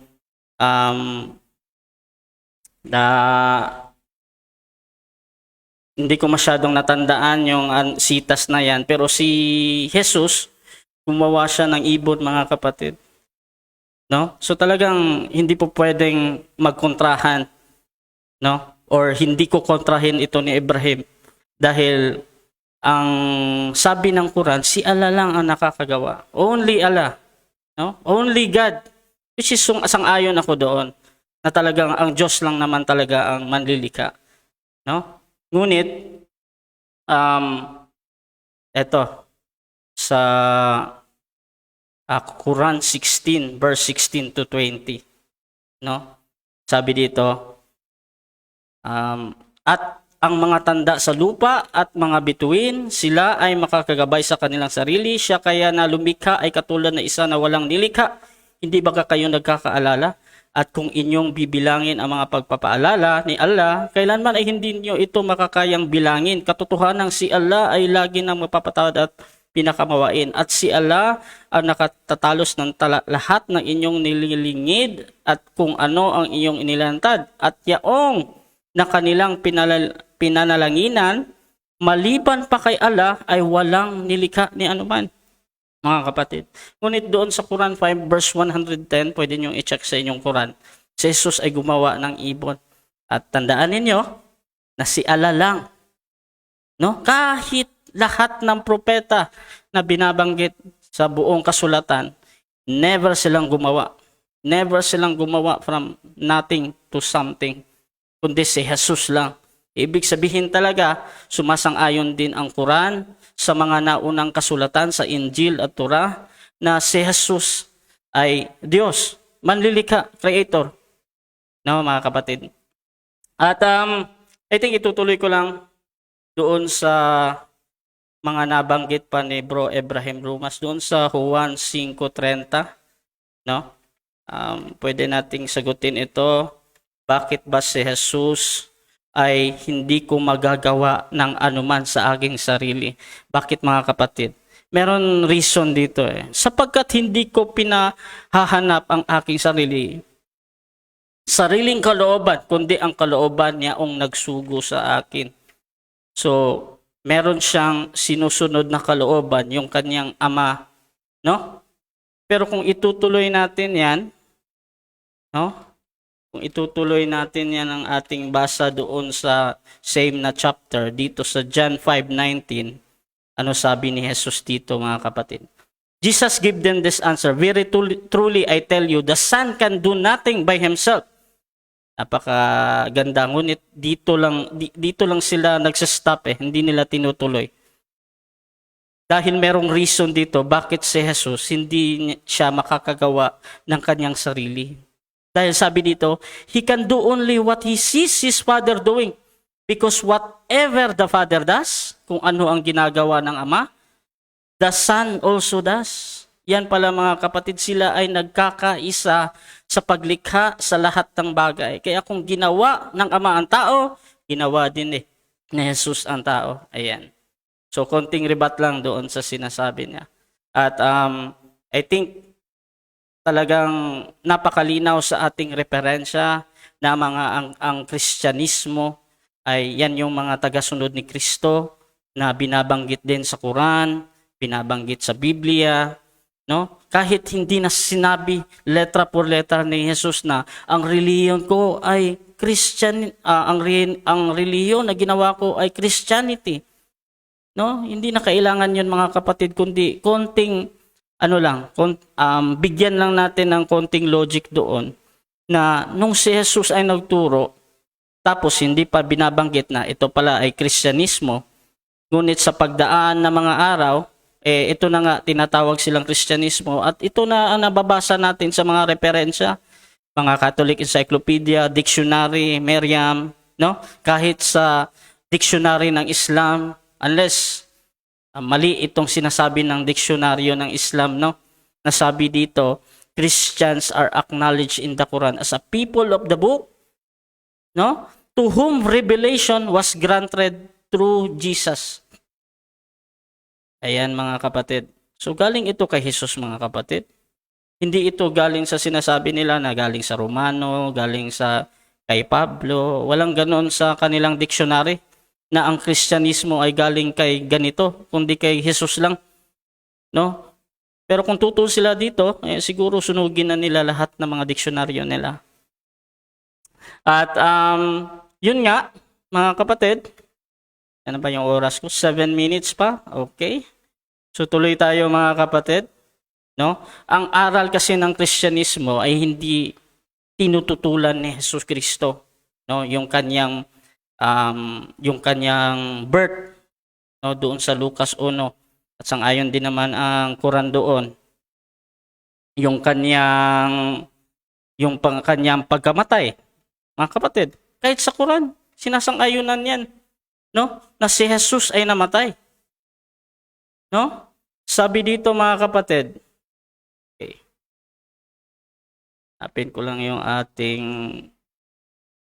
hindi ko masyadong natandaan yung sitas na yan. Pero si Jesus, gumawa siya ng ibon mga kapatid. No? So talagang hindi po pwedeng magkontrahan. No? Or hindi ko kontrahin ito ni Ibrahim. Dahil ang sabi ng Quran, si Allah lang ang nakakagawa. Only Allah. No? Only God. Which is sang-ayon ako doon. Na talagang ang Diyos lang naman talaga ang manlilika. No? Ngunit, eto, sa Quran 16, verse 16 to 20, no? Sabi dito, at ang mga tanda sa lupa at mga bituin, sila ay makakagabay sa kanilang sarili, siya kaya na lumikha ay katulad na isa na walang nilikha, hindi ba kayo nagkakaalala? At kung inyong bibilangin ang mga pagpapaalala ni Allah, kailanman ay hindi niyo ito makakayang bilangin. Katotohanan si Allah ay lagi nang mapapatawad at pinakamawain. At si Allah ang nakatatalos ng lahat ng inyong nililingid at kung ano ang inyong inilantad. At yaong na kanilang pinanalanginan, maliban pa kay Allah ay walang nilikha ni anuman. Mga kapatid. Ngunit doon sa Quran 5 verse 110, pwede nyo i-check sa inyong Quran, si Jesus ay gumawa ng ibon. At tandaan ninyo na si Allah lang. No? Kahit lahat ng propeta na binabanggit sa buong kasulatan, never silang gumawa. Never silang gumawa from nothing to something. Kundi si Jesus lang. Ibig sabihin talaga, sumasang-ayon din ang Quran sa mga naunang kasulatan sa Injil at Torah na si Jesus ay Diyos, manlilika, creator. No, mga kapatid. At I think itutuloy ko lang doon sa mga nabanggit pa ni Bro Ibrahim Rumas doon sa Juan 5:30, no? Pwede nating sagutin ito. Bakit ba si Jesus ay hindi ko magagawa ng anuman sa aking sarili? Bakit mga kapatid? Meron reason dito Sapagkat hindi ko pinahahanap ang aking sariling kalooban, kundi ang kalooban niya ang nagsugo sa akin. So, meron siyang sinusunod na kalooban, yung kanyang ama, no? Pero kung itutuloy natin yan, no? Kung itutuloy natin yan ang ating basa doon sa same na chapter, dito sa John 5:19, ano sabi ni Jesus dito mga kapatid? Jesus gave them this answer, very truly I tell you, the Son can do nothing by himself. Napakaganda. Ngunit dito lang sila nagsastop hindi nila tinutuloy. Dahil merong reason dito bakit si Jesus hindi siya makakagawa ng kanyang sarili. Dahil sabi dito, he can do only what he sees his Father doing. Because whatever the Father does, kung ano ang ginagawa ng Ama, the Son also does. Yan pala mga kapatid, sila ay nagkakaisa sa paglikha sa lahat ng bagay. Kaya kung ginawa ng Ama ang tao, ginawa din ni Jesus ang tao. Ayan. So konting ribat lang doon sa sinasabi niya. At I think talagang napakalinaw sa ating referensya na ang Kristyanismo ay yan yung mga tagasunod ni Kristo na binabanggit din sa Quran, binabanggit sa Biblia, no? Kahit hindi na sinabi letra por letra ni Jesus na ang reliyon ko ay Christian, ang reliyon na ginawa ko ay Christianity. No? Hindi na kailangan 'yun mga kapatid, kundi konting bigyan lang natin ng konting logic doon na nung si Jesus ay nagturo tapos hindi pa binabanggit na ito pala ay Kristyanismo, ngunit sa pagdaan ng mga araw ito na nga tinatawag silang Kristyanismo at ito na ang nababasa natin sa mga referensya, mga Catholic Encyclopedia, Dictionary, Merriam, no? Kahit sa Dictionary ng Islam, unless mali itong sinasabi ng diksyonaryo ng Islam, no? Nasabi dito, Christians are acknowledged in the Quran as a people of the book, no? To whom revelation was granted through Jesus. Ayan mga kapatid. So galing ito kay Jesus mga kapatid. Hindi ito galing sa sinasabi nila na galing sa Romano, galing sa kay Pablo. Walang ganoon sa kanilang dictionary na ang Kristyanismo ay galing kay ganito, kundi kay Jesus lang. No? Pero kung tutul sila dito, siguro sunugin na nila lahat ng mga diksyonaryo nila. At yun nga, mga kapatid, ano ba yung oras ko? 7 minutes pa? Okay. So tuloy tayo mga kapatid. No? Ang aral kasi ng Kristyanismo ay hindi tinututulan ni Jesus Kristo. No? Yung kanyang birth, no? Doon sa Lucas 1. At sangayon din naman ang Quran doon. Yung kanyang pagkamatay. Mga kapatid, kahit sa Quran, sinasang-ayunan yan. No? Na si Jesus ay namatay. No? Sabi dito mga kapatid. Okay. Napin ko lang yung ating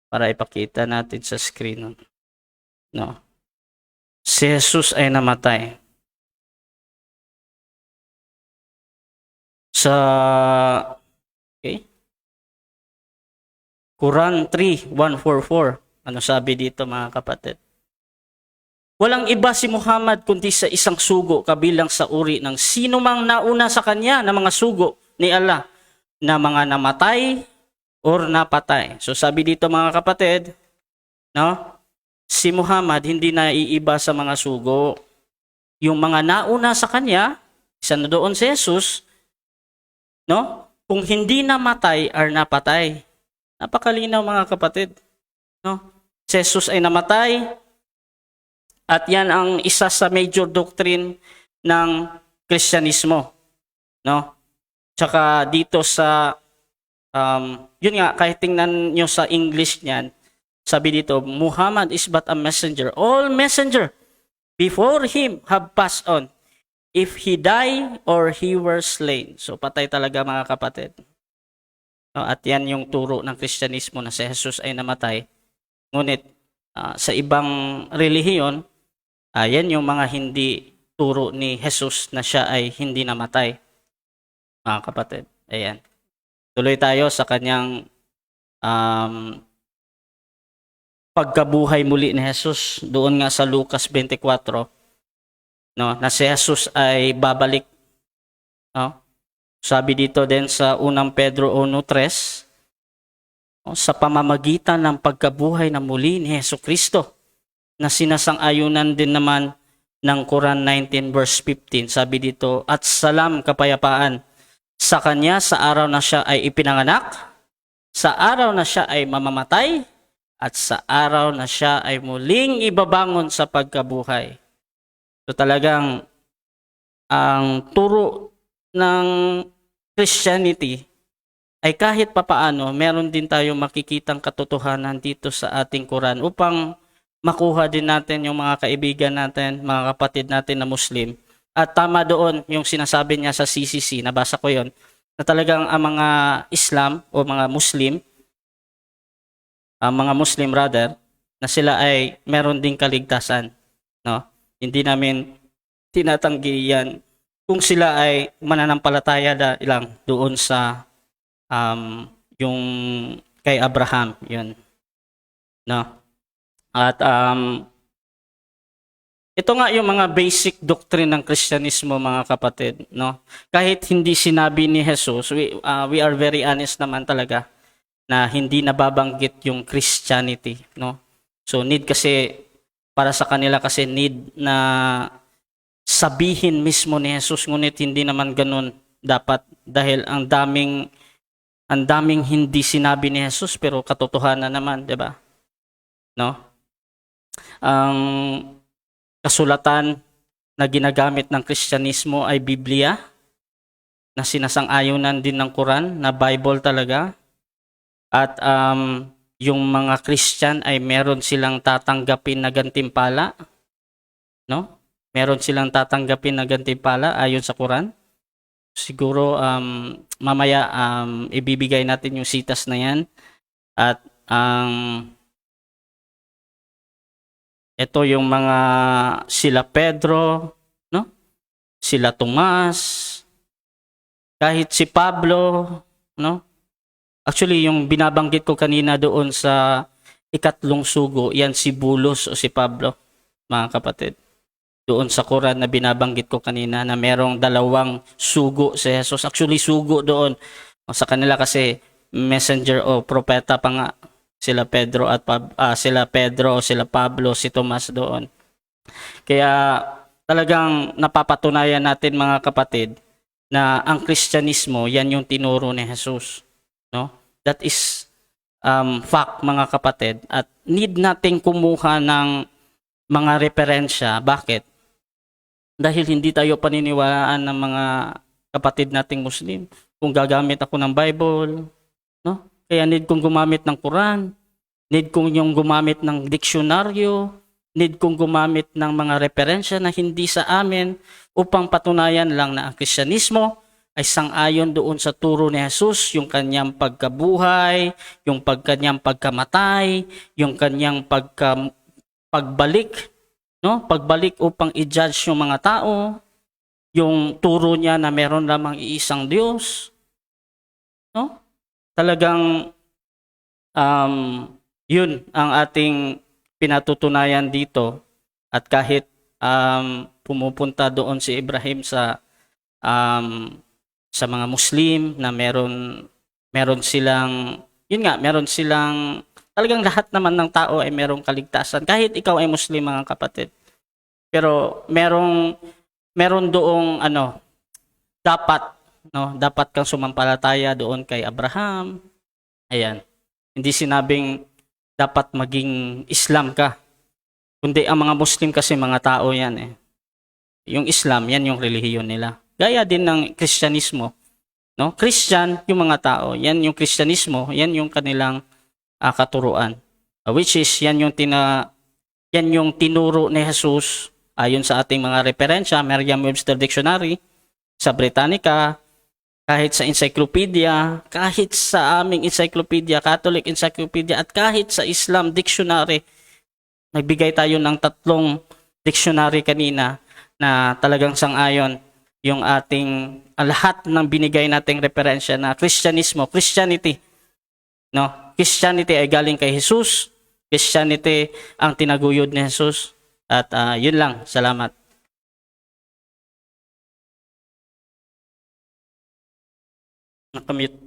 para ipakita natin sa screen. No? Si Jesus ay namatay. Sa Quran 3:144. Ano sabi dito mga kapatid? Walang iba si Muhammad kundi sa isang sugo kabilang sa uri ng sino mang nauna sa kanya na mga sugo ni Allah na mga namatay or napatay. So sabi dito mga kapatid, no? Si Muhammad hindi na iiba sa mga sugo. Yung mga nauna sa kanya, isa na doon si Jesus, no? Kung hindi namatay or napatay. Napakalinaw mga kapatid, no? Si Jesus ay namatay. At yan ang isa sa major doctrine ng Kristyanismo, no? Tsaka dito sa yun nga, kahit tingnan nyo sa English niyan, sabi dito, Muhammad is but a messenger. All messenger before him have passed on. If he die or he were slain. So patay talaga mga kapatid. No, at yan yung turo ng Kristyanismo na si Jesus ay namatay. Ngunit sa ibang relihiyon, yan yung mga hindi turo ni Jesus na siya ay hindi namatay. Mga kapatid. Ayan. Tuloy tayo sa kanyang pagkabuhay muli ni Jesus. Doon nga sa Lucas 24, no, na si Jesus ay babalik. No? Sabi dito din sa 1 Pedro 1:3, no, sa pamamagitan ng pagkabuhay na muli ni Jesucristo, na sinasang-ayunan din naman ng Quran 19:15. Sabi dito, at salam kapayapaan sa kanya sa araw na siya ay ipinanganak sa araw na siya ay mamamatay at sa araw na siya ay muling ibabangon sa pagkabuhay. So talagang ang turo ng Christianity ay kahit papaano meron din tayong makikitang katotohanan dito sa ating Quran upang makuha din natin yung mga kaibigan natin, mga kapatid natin na Muslim. At tama doon yung sinasabi niya sa CCC, nabasa ko yon, na talagang ang mga Islam o mga Muslim, ang mga Muslim rather, na sila ay meron ding kaligtasan. No? Hindi namin tinatanggi yan kung sila ay mananampalataya lang doon sa yung kay Abraham, yun. No? At ito nga yung mga basic doctrine ng Kristyanismo, mga kapatid, no? Kahit hindi sinabi ni Jesus, we are very honest naman talaga na hindi nababanggit yung Christianity, no? So need kasi para sa kanila kasi need na sabihin mismo ni Jesus, ngunit hindi naman ganun dapat dahil ang daming hindi sinabi ni Jesus pero katotohanan naman, 'di ba? No? Ang kasulatan na ginagamit ng Kristyanismo ay Biblia na sinasang-ayunan din ng Quran na Bible talaga. At yung mga Christian ay meron silang tatanggapin na gantimpala, no? Meron silang tatanggapin na gantimpala ayon sa Quran. Siguro mamaya ibibigay natin yung sitas na yan. At ito yung mga sila Pedro, no? Sila Tomas, kahit si Pablo, no? Actually, yung binabanggit ko kanina doon sa ikatlong sugo, yan si Bulos o si Pablo, mga kapatid. Doon sa Quran na binabanggit ko kanina na merong dalawang sugo si Jesus. Actually, sugo doon. Sa kanila kasi messenger o propeta pa nga sila Pedro at sila Pedro, sila Pablo, si Tomas doon. Kaya talagang napapatunayan natin, mga kapatid, na ang Kristyanismo, yan yung tinuro ni Jesus. No? That is fact, mga kapatid, at need nating kumuha ng mga referensya. Bakit? Dahil hindi tayo paniniwalaan ng mga kapatid nating Muslim. Kung gagamit ako ng Bible, no? Kaya need kong gumamit ng Quran, need kong yung gumamit ng diksyonaryo, need kong gumamit ng mga referensya na hindi sa amin upang patunayan lang na ang Kristyanismo ay sang-ayon doon sa turo ni Jesus, yung kanyang pagkabuhay, yung kanyang pagkamatay, yung kanyang pagbalik, no? Pagbalik upang i-judge yung mga tao, yung turo niya na meron lamang iisang Diyos, no? Talagang yun ang ating pinatutunayan dito. At kahit pumupunta doon si Ibrahim sa mga Muslim na meron silang, yun nga, meron silang, talagang lahat naman ng tao ay merong kaligtasan. Kahit ikaw ay Muslim, mga kapatid. Pero meron doong dapat kang sumampalataya doon kay Abraham. Ayan. Hindi sinabing dapat maging Islam ka. Kundi ang mga Muslim kasi mga tao yan eh. Yung Islam, yan yung relihiyon nila. Gaya din ng Kristyanismo. No? Christian, yung mga tao, yan yung Kristyanismo, yan yung kanilang katuruan. Which is, yan yung tinuro ni Jesus ayon sa ating mga referensya, Merriam-Webster Dictionary, sa Britannica, kahit sa encyclopedia, kahit sa aming encyclopedia, Catholic Encyclopedia, at kahit sa Islam Dictionary. Nagbigay tayo ng 3 dictionary kanina na talagang sang-ayon yung ating lahat ng binigay nating referensya na Christianity. No? Christianity ay galing kay Jesus. Christianity ang tinaguyod ni Jesus. At yun lang. Salamat. Nakamute.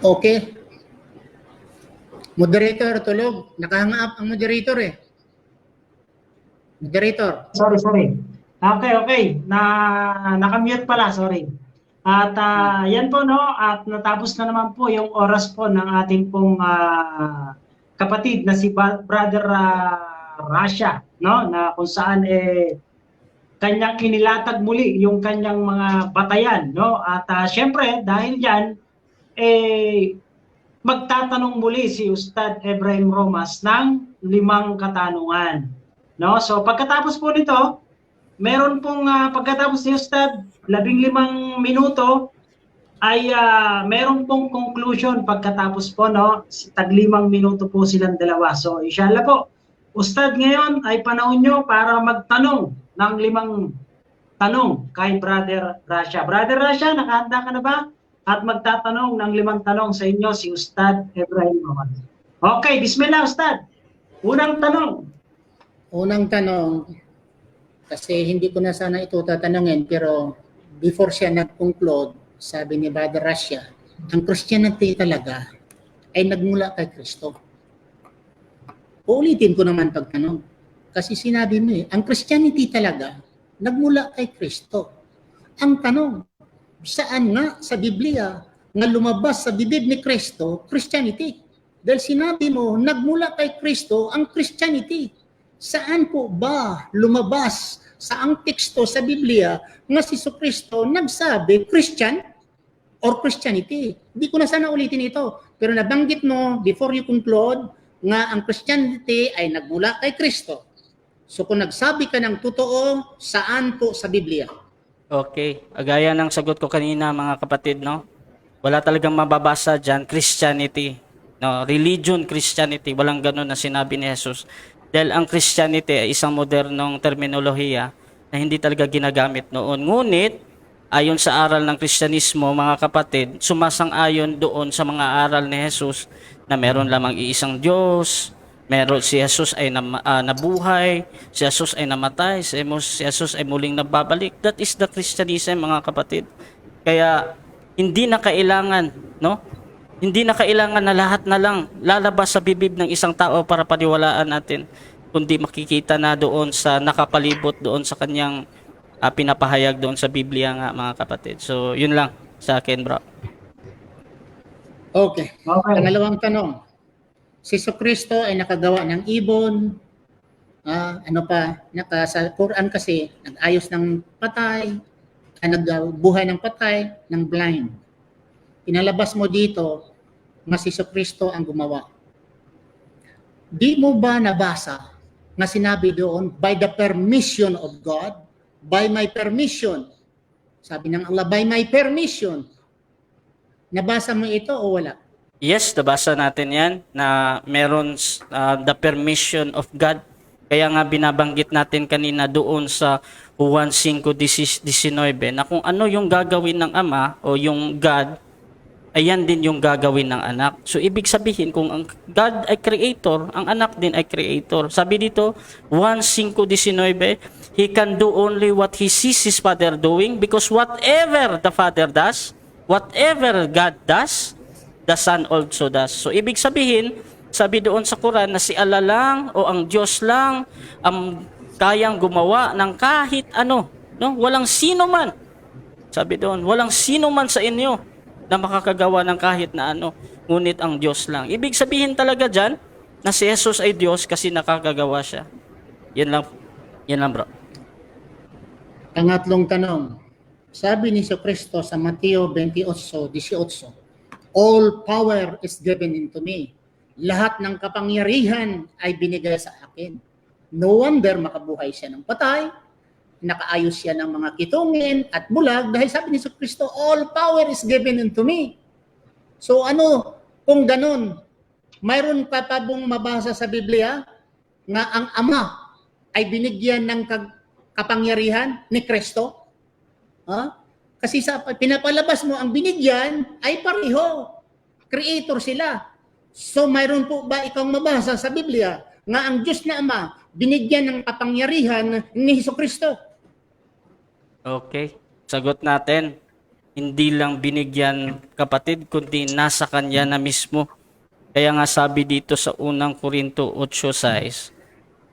Okay. Moderator, tulog. Nakahang up ang moderator eh. Moderator. Sorry. Okay. Nakamute pala, sorry. At yan po, no, at natapos na naman po yung oras po ng ating pong kapatid na si Brother Rasha, no, na kung saan kanyang inilatag muli yung kanyang mga batayan, no, at syempre dahil diyan magtatanong muli si Ustad Ebrahim Romas ng 5 katanungan, no. So pagkatapos po nito, meron pong pagkatapos ni Ustad 15 minuto ay meron pong conclusion pagkatapos po, no, tag 5 minuto po silang dalawa. So inshallah po, Ustad, ngayon ay panahon nyo para magtanong ng 5 tanong kay Brother Rasha. Brother Rasha, nakahanda ka na ba? At magtatanong ng 5 tanong sa inyo si Ustad Ebrahim Romas. Okay, bismillah Ustad. Unang tanong. Unang tanong, kasi hindi ko na sana ito tatanungin, pero before siya nag-conclude, sabi ni Brother Rasha, ang Christianity talaga ay nagmula kay Kristo. Uulitin ko naman pagtanong. Kasi sinabi mo ang Christianity talaga nagmula kay Kristo. Ang tanong, saan nga sa Biblia nga lumabas sa bibig ni Kristo, Christianity? Dahil sinabi mo, nagmula kay Kristo ang Christianity. Saan po ba lumabas sa ang teksto sa Biblia nga si Kristo nagsabi Christian or Christianity? Hindi ko na sana ulitin ito. Pero nabanggit mo before you conclude nga ang Christianity ay nagmula kay Kristo. So kung nagsabi ka ng totoo, saan po sa Biblia? Okay. Gaya ng sagot ko kanina, mga kapatid, no? Wala talagang mababasa dyan, Christianity. No? Religion, Christianity. Walang ganun na sinabi ni Jesus. Dahil ang Christianity ay isang modernong terminolohiya na hindi talaga ginagamit noon. Ngunit, ayon sa aral ng Kristyanismo, mga kapatid, sumasang-ayon doon sa mga aral ni Jesus na meron lamang iisang Diyos, meron si Jesus ay nabuhay, si Jesus ay namatay, si Jesus ay muling nagbabalik. That is the Christianism, mga kapatid. Kaya hindi na kailangan, no? Hindi na kailangan na lahat na lang lalabas sa bibig ng isang tao para paniwalaan natin, kundi makikita na doon sa nakapalibot doon sa kanyang pinapahayag doon sa Biblia nga, mga kapatid. So, yun lang sa akin, bro. Okay. Pangalawang tanong. Si Kristo ay nakagawa ng ibon. Sa Quran kasi, nag-ayos ng patay, nagbuhay ng patay, ng blind. Inalabas mo dito nga si Kristo ang gumawa. Di mo ba nabasa na sinabi doon, by the permission of God, by my permission? Sabi ng Allah, by my permission. Nabasa mo ito o wala? Yes, nabasa natin yan na meron the permission of God. Kaya nga binabanggit natin kanina doon sa Juan 5:19 na kung ano yung gagawin ng Ama o yung God, ayan din yung gagawin ng anak. So, ibig sabihin, kung ang God ay creator, ang anak din ay creator. Sabi dito, 1:5:19, He can do only what He sees His Father doing because whatever the Father does, whatever God does, the Son also does. So, ibig sabihin, sabi doon sa Quran na si Allah lang o ang Diyos lang ang kayang gumawa ng kahit ano. No? Walang sino man. Sabi doon, walang sino man sa inyo na makakagawa ng kahit na ano, ngunit ang Diyos lang. Ibig sabihin talaga dyan na si Jesus ay Diyos kasi nakakagawa siya. Yan lang bro. Pangatlong tanong. Sabi ni Kristo sa Mateo 28:18, all power is given into me. Lahat ng kapangyarihan ay binigay sa akin. No wonder makabuhay siya ng patay, nakaayos siya ng mga kitungin at bulag dahil sabi ni Kristo, all power is given unto me. So kung ganun, mayroon pa bang mabasa sa Biblia nga ang Ama ay binigyan ng kapangyarihan ni Kristo? Kasi sa pinapalabas mo, ang binigyan ay pareho. Creator sila. So mayroon po ba ikaw mabasa sa Biblia nga ang Diyos na Ama binigyan ng kapangyarihan ni Kristo? Okay. Sagot natin, hindi lang binigyan kapatid, kundi nasa kanya na mismo Kaya nga sabi dito sa unang Korinto 8:6,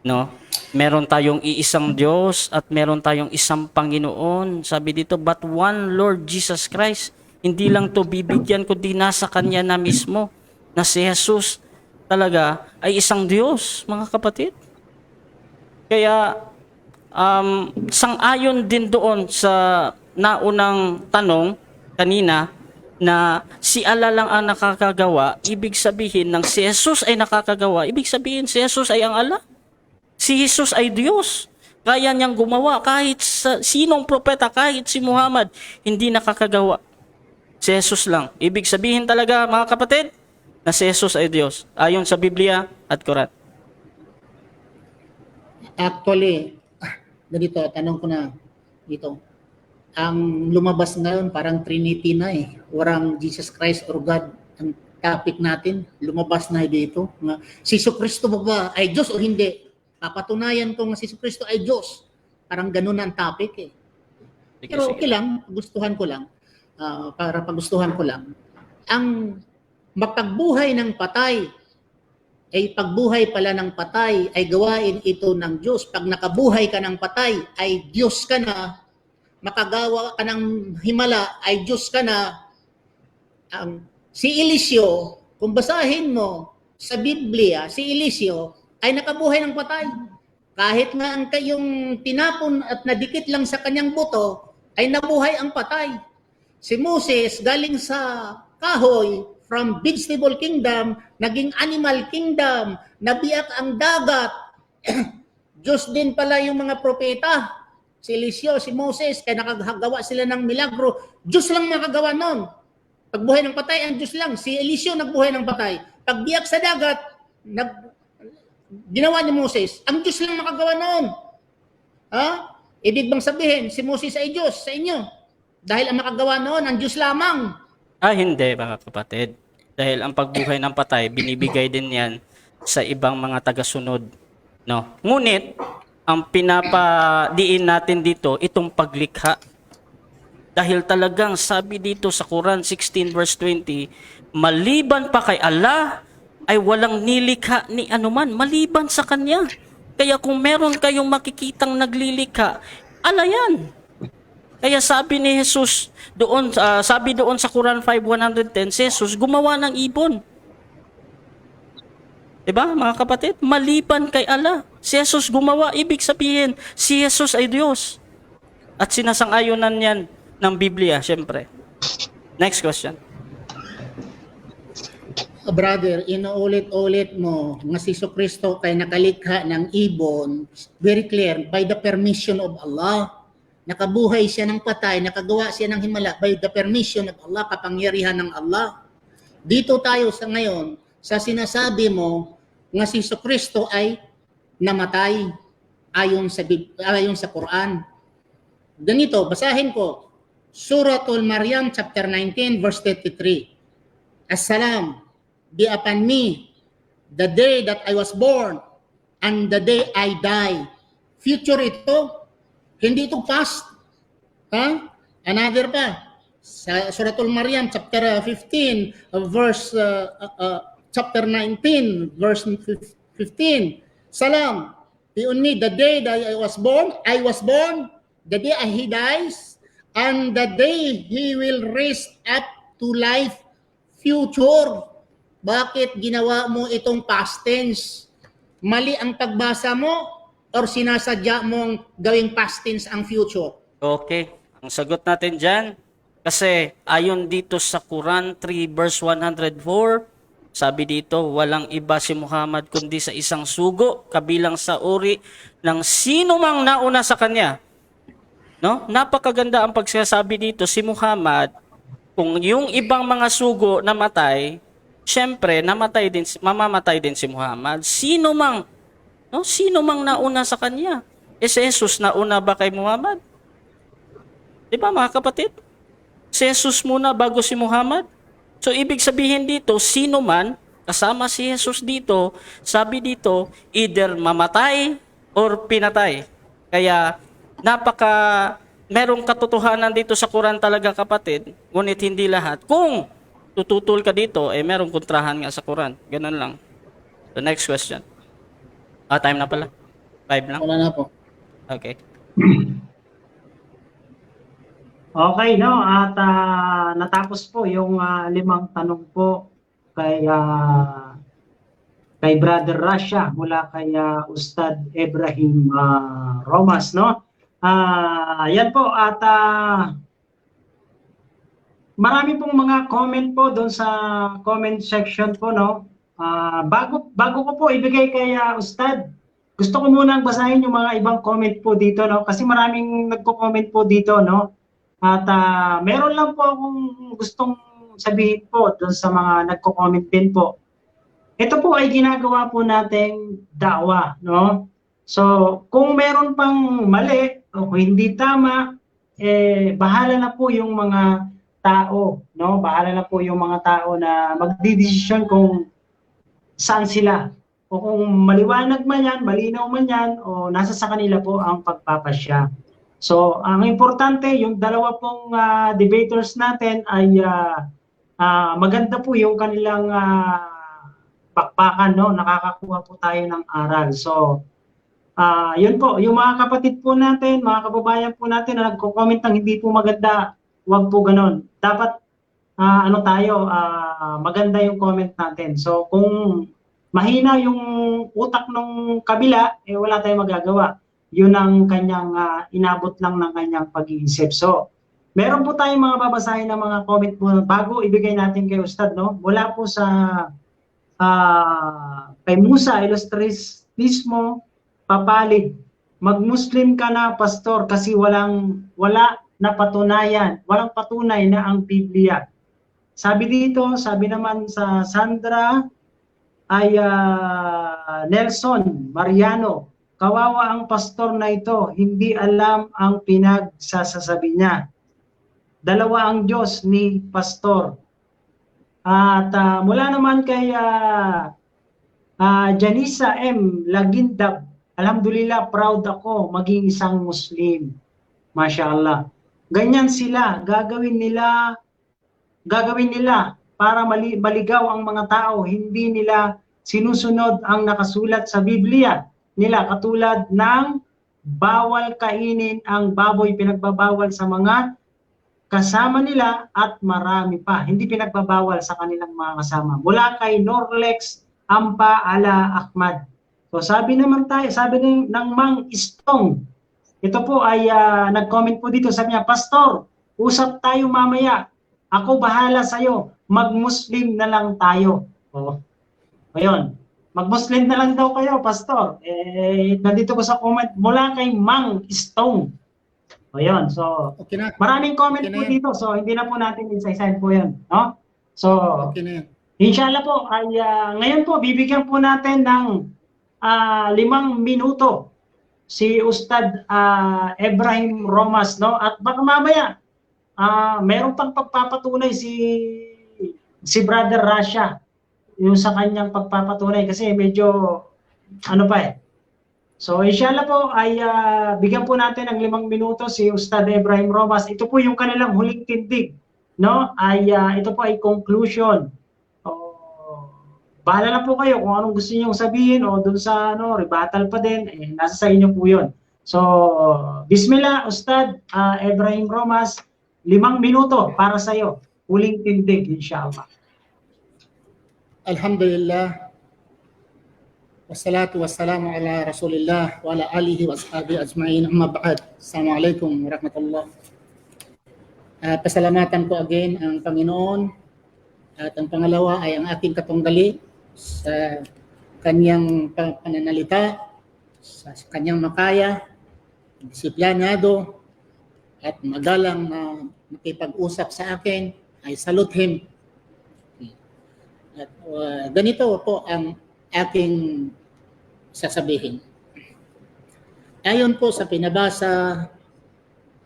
no? Meron tayong iisang Diyos at meron tayong isang Panginoon. Sabi dito, but one Lord Jesus Christ. Hindi lang to bibigyan kundi nasa Kanya na mismo na si Jesus talaga ay isang Diyos, mga kapatid. Kaya sang-ayon din doon sa naunang tanong kanina na si Allah lang ang nakakagawa, ibig sabihin ng si Jesus ay nakakagawa, ibig sabihin si Jesus ay ang Allah. Si Jesus ay Diyos. Kaya niyang gumawa kahit sa sinong propeta, kahit si Muhammad, hindi nakakagawa. Si Jesus lang. Ibig sabihin talaga, mga kapatid, na si Jesus ay Diyos. Ayon sa Biblia at Quran. Actually, ganito, tanong ko na dito. Ang lumabas ngayon parang Trinity na eh. Warang Jesus Christ or God ang topic natin. Lumabas na dito. Si Jesucristo ba ay Diyos o hindi? Papatunayan ko nga si Jesucristo ay Diyos. Parang ganun ang topic eh. Pero okay lang, gustuhan ko lang. Para pagustuhan ko lang. Ang magpagbuhay ng patay ay pagbuhay pala ng patay ay gawain ito ng Diyos. Pag nakabuhay ka ng patay ay Diyos ka na. Makagawa ka ng himala ay Diyos ka na. Si Eliseo, kung basahin mo sa Biblia, si Eliseo ay nakabuhay ng patay. Kahit nga ang kayong tinapon at nadikit lang sa kanyang buto, ay nabuhay ang patay. Si Moses, galing sa kahoy, from vegetable kingdom, naging animal kingdom, nabiyak ang dagat. Diyos din pala yung mga propeta. Si Eliseo, si Moses, kaya nakagawa sila ng milagro. Diyos lang makagawa nun. Pagbuhay ng patay, ang Diyos lang. Si Eliseo nagbuhay ng patay. Pagbiyak sa dagat, ginawa ni Moses, ang Diyos lang makagawa nun. Ha? Ibig bang sabihin, si Moses ay Diyos sa inyo? Dahil ang makagawa noon, ang Diyos lamang. Hindi, mga kapatid. Dahil ang pagbuhay ng patay, binibigay din yan sa ibang mga tagasunod. No? Ngunit, ang pinapadiin natin dito, itong paglikha. Dahil talagang sabi dito sa Quran 16 verse 20, maliban pa kay Allah, ay walang nilikha ni anuman, maliban sa Kanya. Kaya kung meron kayong makikitang naglilikha, Allah yan. Kaya sabi ni Jesus doon, sabi doon sa Quran 5:110, si Jesus gumawa ng ibon. Diba, mga kapatid? Maliban kay Allah. Si Jesus gumawa, ibig sabihin, si Jesus ay Diyos. At sinasang-ayonan yan ng Biblia, syempre. Next question. Brother, inuulit-ulit mo nga si Jesucristo kay nakalikha ng ibon, very clear, by the permission of Allah. Nakabuhay siya ng patay, nakagawa siya ng himala by the permission of Allah, kapangyarihan ng Allah. Dito tayo sa ngayon, sa sinasabi mo nga si Jesucristo ay namatay ayon sa Quran. Ganito, basahin ko. Suratul Maryam chapter 19 verse 33. As-salam be upon me the day that I was born and the day I die. Future ito, hindi ito past. Another pa. Sa Suratul Maryam chapter 15 verse chapter 19 verse 15. Salam be on me the day that I was born, the day he dies, and the day he will raise up to life future. Bakit ginawa mo itong past tense? Mali ang pagbasa mo or sinasadya mong gawing past tense ang future? Okay, ang sagot natin dyan, kasi ayon dito sa Quran 3 verse 104, sabi dito, walang iba si Muhammad kundi sa isang sugo, kabilang sa uri ng sino mang nauna sa kanya. No? Napakaganda ang pagsasabi dito, si Muhammad, kung yung ibang mga sugo namatay, syempre, mamamatay din si Muhammad. Sino mang, no? Sino mang nauna sa kanya? Si Jesus nauna ba kay Muhammad? Di ba, mga kapatid? Si Jesus muna bago si Muhammad. So, ibig sabihin dito, sino man, kasama si Jesus dito, sabi dito, either mamatay or pinatay. Kaya, merong katotohanan dito sa Quran talaga, kapatid, ngunit hindi lahat. Kung tututol ka dito, eh merong kontrahan nga sa Quran. Ganun lang. The next question. Time na pala. 5 lang. Wala na po. Okay. Okay, no? At natapos po yung 5 tanong po kay Brother Rasha mula kay Ustad Ibrahim Romas, no? Yan po at marami pong mga comment po doon sa comment section po, no? Bago ko po ibigay kay Ustad, gusto ko munang basahin yung mga ibang comment po dito, no? Kasi maraming nagko-comment po dito, no? At meron lang po akong gustong sabihin po doon sa mga nagko-comment din po. Ito po ay ginagawa po nating da'wa, no? So, kung meron pang mali o hindi tama, bahala na po yung mga tao, no? Bahala na po yung mga tao na magdidesisyon kung saan sila. O kung maliwanag man yan, malinaw man yan, o nasa sa kanila po ang pagpapasya. So, ang importante, yung dalawa pong debaters natin ay maganda po yung kanilang pakpakan, no? Nakakakuha po tayo ng aral. So, yun po, yung mga kapatid po natin, mga kababayan po natin na nagko-comment ng hindi po maganda, huwag po ganon. Dapat, maganda yung comment natin. So, kung mahina yung utak ng kabila, wala tayong magagawa. Yun ang kanyang inabot lang ng kanyang pag-iisip. So, meron po tayong mga babasahin na mga comment po bago ibigay natin kay Ustad, no? Mula po sa kay Musa Ilustrismo Papalid. Mag-Muslim ka na, pastor, kasi walang patunay na ang Biblia. Sabi dito, sabi naman sa Sandra ay Nelson Mariano, kawawa ang pastor na ito, hindi alam ang pinagsasabi niya. Dalawa ang Diyos ni pastor. At mula naman kay Janisa M. Lagindab, alhamdulillah, proud ako maging isang Muslim. Masya Allah. Ganyan sila, gagawin nila para maligaw ang mga tao, hindi nila sinusunod ang nakasulat sa Biblia nila, katulad ng bawal kainin ang baboy, pinagbabawal sa mga kasama nila at marami pa, hindi pinagbabawal sa kanilang mga kasama. Mula kay Norlex Ampa Ala Ahmad. So sabi ng Mang Istong, ito po ay nag-comment po dito, sabi niya, pastor, usap tayo mamaya, ako bahala sa'yo, mag-Muslim na lang tayo. Ayun. Mag-Muslim na lang daw kayo, pastor. Nandito ko sa comment mula kay Mang Stone. Ayun. So, Okay na. maraming comment Okay po na yan. dito. So, hindi na po natin isa-isahin po yan. No? So, Okay na yan. inshallah po, ay, ngayon po, bibigyan po natin ng 5 minuto si Ustad Ibrahim Romas. No? At baka mamaya, meron pang pagpapatunay si Brother Rasha yung sa kanyang pagpapatunay kasi medyo So inshallah po ay bigyan po natin ng 5 minuto si Ustad Ibrahim Romas. Ito po yung kanilang huling tindig, no? Ito po ay conclusion. Bahala na po kayo kung anong gusto niyo sabihin o dun sa rebuttal pa din, nasa sa inyo po 'yon. So bismillah Ustad Ibrahim Romas, 5 minuto para sa iyo. Huling tindig inshallah. Alhamdulillah. Wassalatu wassalamu ala Rasulillah wa ala alihi wa ashabihi ajma'in. Amma ba'd. Assalamualaikum warahmatullahi. Pasalamatan ko again ang Panginoon. At ang pangalawa ay ang aking katunggali sa kanyang pananalita, sa kanyang makaya, disiplinado, at magalang na makipag-usap sa akin. I salute him. At ganito po ang aking sasabihin. Ayon po sa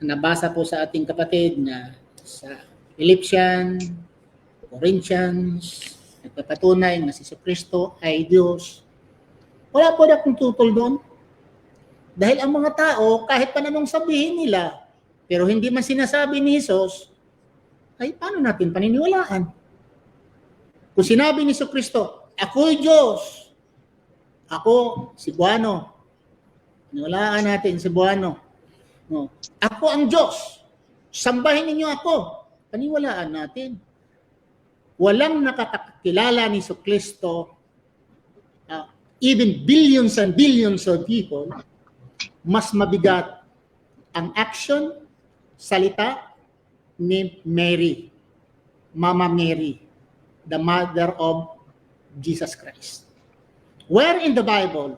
nabasa po sa ating kapatid na sa Philippians, Corinthians, nagpapatunay na si Kristo ay Diyos. Wala po na akong tutol doon. Dahil ang mga tao, kahit pa namang sabihin nila, pero hindi man sinasabi ni Jesus, ay paano natin paniniwalaan? Kung sinabi ni Kristo, ako'y Diyos, ako, Cebuano, niwalaan natin, Cebuano, no. Ako ang Diyos, sambahin ninyo ako, paniwalaan natin. Walang nakakakilala ni Kristo, even billions and billions of people, mas mabigat ang action, salita ni Mary, Mama Mary, the mother of Jesus Christ. Where in the Bible,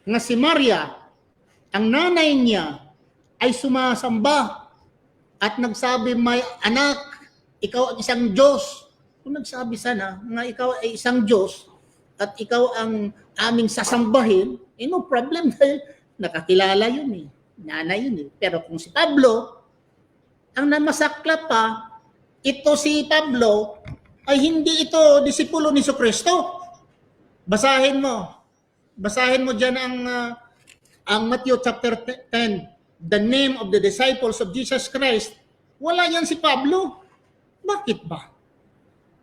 nga si Maria, ang nanay niya, ay sumasamba at nagsabi, may anak, ikaw ang isang Diyos. Kung nagsabi sana nga ikaw ay isang Diyos at ikaw ang aming sasambahin, no problem dahil nakakilala yun eh. Nanay yun eh. Pero kung si Pablo, ang namasaklap pa, ito si Pablo, ay hindi ito disipulo ni Kristo. Basahin mo dyan ang Matthew chapter 10, the name of the disciples of Jesus Christ. Wala yan si Pablo. Bakit ba?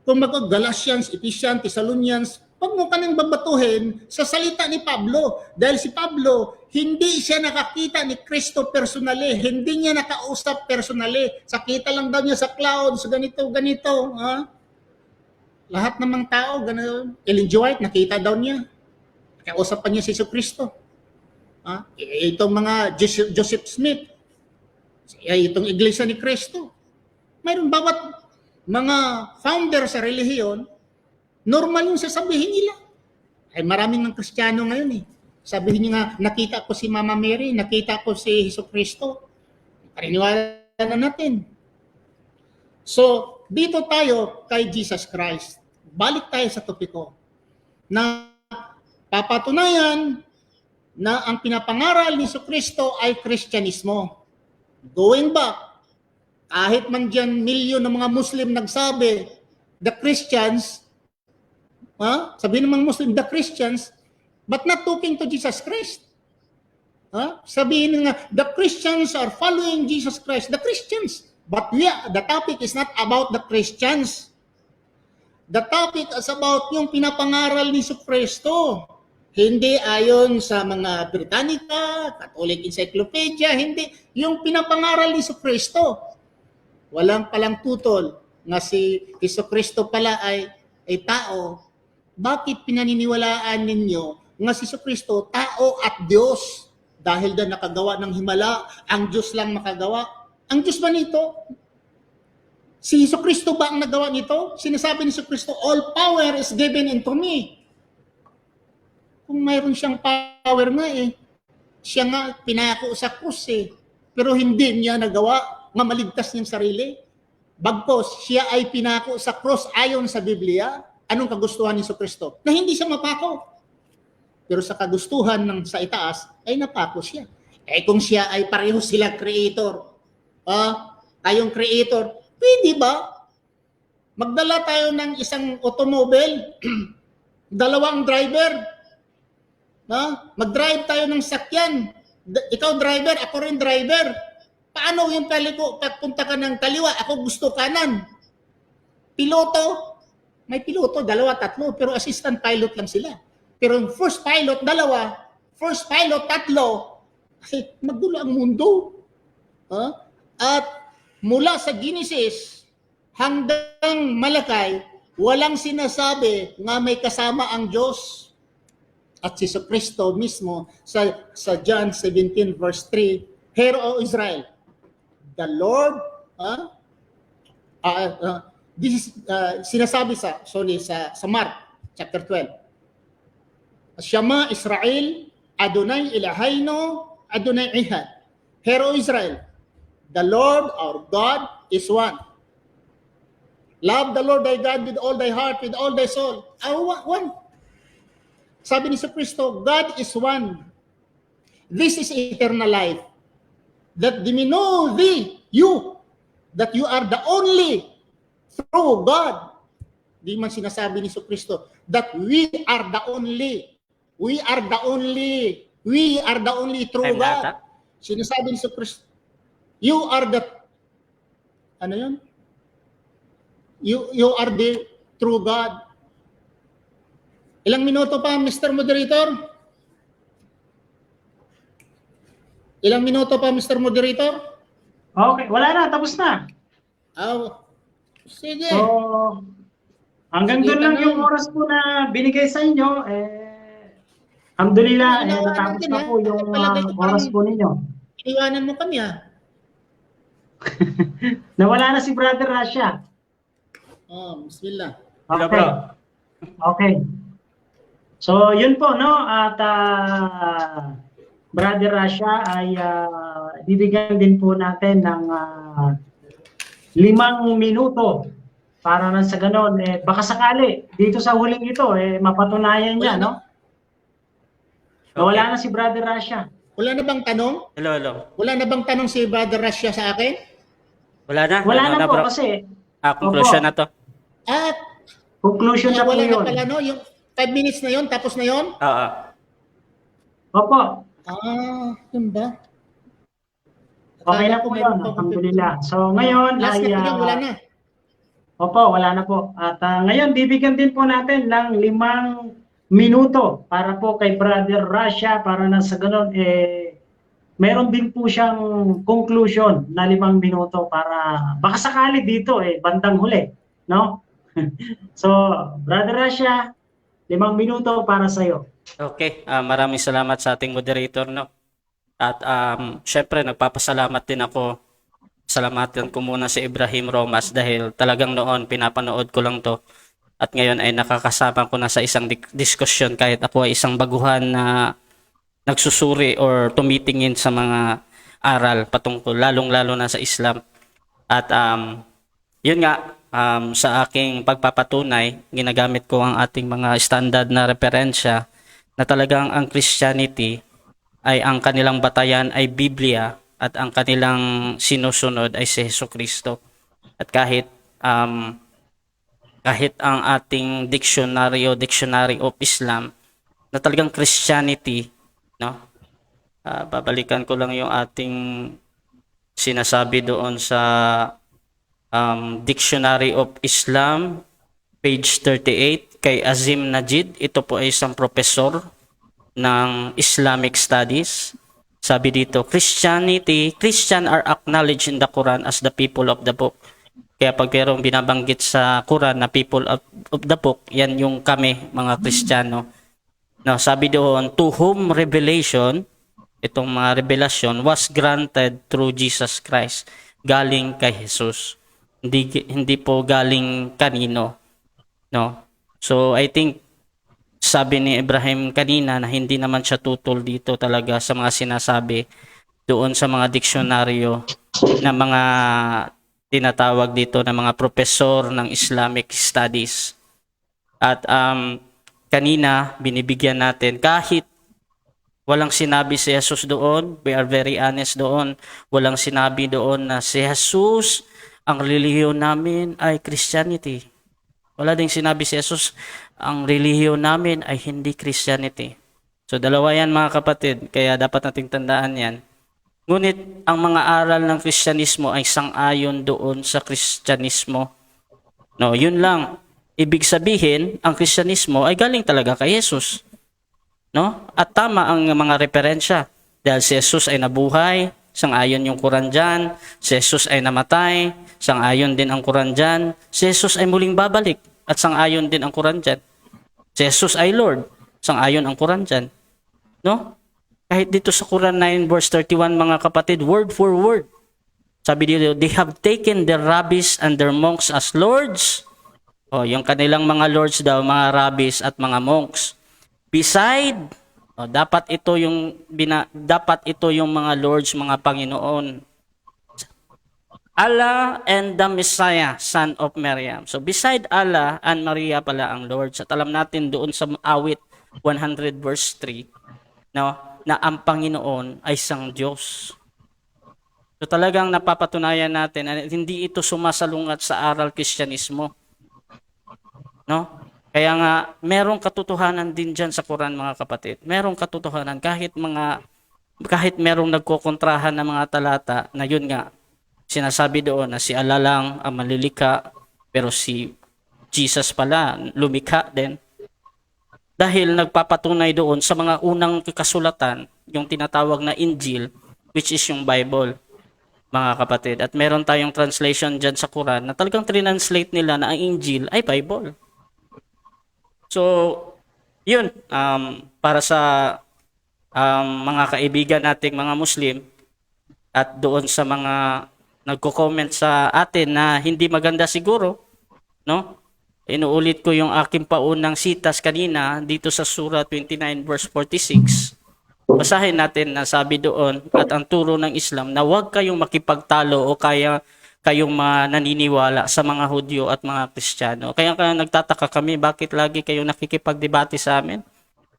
Kung mag-Galatians, Ephesians, Thessalonians, wag mo ka nang babatuhin sa salita ni Pablo. Dahil si Pablo, hindi siya nakakita ni Kristo personally. Hindi niya nakausap personally. Sakita lang daw niya sa clouds, ganito. Ha? Lahat namang tao, ganun. Ellen G. White, nakita daw niya. Kausap pa niya si Kristo. Ha? Itong mga Joseph Smith, itong Iglesia ni Kristo. Mayroon bawat mga founder sa relihiyon, normal yung sasabihin nila. Ay maraming ng Kristiyano ngayon eh. Sabihin niya nga, nakita ko si Mama Mary, nakita ko si Kristo. Paniniwala na natin. So, dito tayo kay Jesus Christ. Balik tayo sa topiko na papatunayan na ang pinapangaral ni Kristo ay Kristyanismo. Going back, kahit man dyan milyon ng mga Muslim nagsabi, the Christians, sabihin ng mga Muslim, the Christians, but not talking to Jesus Christ. Sabihin nga, the Christians are following Jesus Christ. The Christians. But the topic is not about the Christians. The topic is about yung pinapangaral ni Kristo. Hindi ayon sa mga Britannica, Catholic Encyclopedia, hindi. Yung pinapangaral ni Kristo. Walang palang tutol nga si Kristo pala ay tao. Bakit pinaniniwalaan ninyo nga si Kristo tao at Diyos? Dahil na nakagawa ng himala, ang Diyos lang makagawa. Ang Diyos ba nito? Si Kristo ba ang nagawa nito? Sinasabi ni Kristo, all power is given unto me. Kung mayroon siyang power nga siya nga pinako sa krus pero hindi niya nagawa nga maligtas niyang sarili. Bagkos, siya ay pinako sa krus ayon sa Biblia. Anong kagustuhan ni Kristo? Na hindi siya mapako. Pero sa kagustuhan ng sa itaas, ay napako siya. Kung siya ay pareho sila creator, tayong creator, pwede ba? Magdala tayo ng isang automobile, dalawang driver, mag-drive tayo ng sakyan. Ikaw driver, ako rin driver. Paano yung pagpunta ka ng kaliwa, ako gusto kanan? Piloto, may piloto, dalawa, tatlo, pero assistant pilot lang sila. Pero yung first pilot, dalawa, first pilot, tatlo, kasi magdulo ang mundo. At mula sa Genesis hanggang Malakay, walang sinasabi nga may kasama ang Diyos. At si Kristo mismo sa John 17 verse 3, Hear, O Israel, the Lord, this is sinasabi sa Mark chapter 12. Shema Israel, Adonai Eloheinu, Adonai Ehad. Hear, O Israel, the Lord our God is one. Love the Lord thy God with all thy heart, with all thy soul. One. Sabi ni Kristo, God is one. This is eternal life. That they may know thee, you, that you are the only true God. Di man sinasabi ni Kristo that we are the only true God. Sinasabi ni Kristo, you are the, ano yun? You are the true God. Ilang minuto pa, Mr. Moderator? Ilang minuto pa, Mr. Moderator? Okay, wala na, tapos na. Sige. So, hanggang Sige, doon lang tanong. yung oras po na binigay sa inyo. Alhamdulillah, natapos na po yung oras po ninyo. Iniwanan mo kami, ha? Nawala na si Brother Rasha. Bismillah. Hello, Okay. bro. Okay. So, yun po, no? At Brother Rasha ay bibigyan din po natin ng 5 minuto para na sa ganon. Baka sakali, dito sa huling ito, mapatunayan niya, no? So, wala na si Brother Rasha. Wala na bang tanong? Hello. Wala na bang tanong si Brother Russia sa akin? Wala na? Wala Ano na po bro? kasi Conclusion Opo. na to. At conclusion na po wala na yun. pala, no? Yung 5 minutes na yon, tapos na yon? Oo. Opo. Yun ba? Okay na Akala ko po meron yun. pa akong Alhamdulillah. So, ngayon Last ay... na po yan, wala na. Opo, wala na po. At ngayon, bibigyan din po natin ng 5 minuto para po kay Brother Rasha para na sa ganun, meron din po siyang conclusion na 5 minuto para baka sakali dito, bandang huli. No? So, Brother Rasha, 5 minuto para sa'yo. Okay, maraming salamat sa ating moderator, no. At syempre nagpapasalamat din ako. Salamatan ko muna si Ibrahim Romas dahil talagang noon pinapanood ko lang to. At ngayon ay nakakasama ko na sa isang diskusyon kahit ako ay isang baguhan na nagsusuri or tumitingin sa mga aral patungkol lalong-lalo na sa Islam. At yun nga, sa aking pagpapatunay, ginagamit ko ang ating mga standard na referensya na talagang ang Christianity ay ang kanilang batayan ay Biblia at ang kanilang sinusunod ay si Jesucristo. At kahit ang ating Dictionary of Islam na talagang Christianity, no? Babalikan ko lang yung ating sinasabi doon sa Dictionary of Islam, page 38, kay Azim Najid. Ito po ay isang professor ng Islamic Studies. Sabi dito, Christian are acknowledged in the Quran as the people of the book. Kaya pag merong binabanggit sa Quran na people of the book, yan yung kami, mga Kristiyano. Now, sabi doon, to whom revelation, itong mga revelasyon, was granted through Jesus Christ. Galing kay Jesus. Hindi po galing kanino. No? So, I think, sabi ni Ibrahim kanina na hindi naman siya tutol dito talaga sa mga sinasabi doon sa mga diksyonaryo na mga tinatawag dito na mga profesor ng Islamic Studies. At kanina binibigyan natin kahit walang sinabi si Jesus doon, we are very honest doon, walang sinabi doon na si Jesus, ang relihiyon namin ay Christianity. Wala ding sinabi si Jesus, ang relihiyon namin ay hindi Christianity. So dalawa yan mga kapatid, kaya dapat nating tandaan yan. Ngunit ang mga aral ng Kristyanismo ay sang-ayon doon sa Kristyanismo. No, yun lang. Ibig sabihin, ang Kristyanismo ay galing talaga kay Jesus. No? At tama ang mga referensya. Dahil si Jesus ay nabuhay, sang-ayon yung Quran dyan. Si Jesus ay namatay, sang-ayon din ang Quran dyan. Si Jesus ay muling babalik, at sang-ayon din ang Quran dyan. Si Jesus ay Lord, sang-ayon ang Quran dyan. No? Kahit dito sa Quran 9 verse 31 mga kapatid, word for word. Sabi dito, they have taken their rabbis and their monks as lords. O, yung kanilang mga lords daw, mga rabbis at mga monks. Beside, dapat ito yung mga lords, mga Panginoon. Allah and the Messiah, son of Maryam. So beside Allah and Maria pala ang lords. At alam natin doon sa awit 100 verse 3, no? Na ang Panginoon ay isang Diyos. So talagang napapatunayan natin na hindi ito sumasalungat sa aral Kristyanismo. No? Kaya nga, merong katotohanan din dyan sa Quran mga kapatid. Merong katotohanan kahit merong nagkokontrahan ng mga talata na yun nga, sinasabi doon na si Allah lang ang malilika, pero si Jesus pala, lumikha din. dahil nagpapatunay doon sa mga unang kasulatan, yung tinatawag na Injil, which is yung Bible, mga kapatid. At meron tayong translation dyan sa Quran na talagang translate nila na ang Injil ay Bible. So, yun, para sa mga kaibigan nating mga Muslim at doon sa mga nagko-comment sa atin na hindi maganda siguro, no? Inuulit ko yung aking paunang sitas kanina dito sa Surah 29 verse 46. Basahin natin na sabi doon, at ang turo ng Islam na huwag kayong makipagtalo o kaya kayong naniniwala sa mga Hudyo at mga Kristiyano. Kaya nagtataka kami bakit lagi kayong nakikipagdebate sa amin.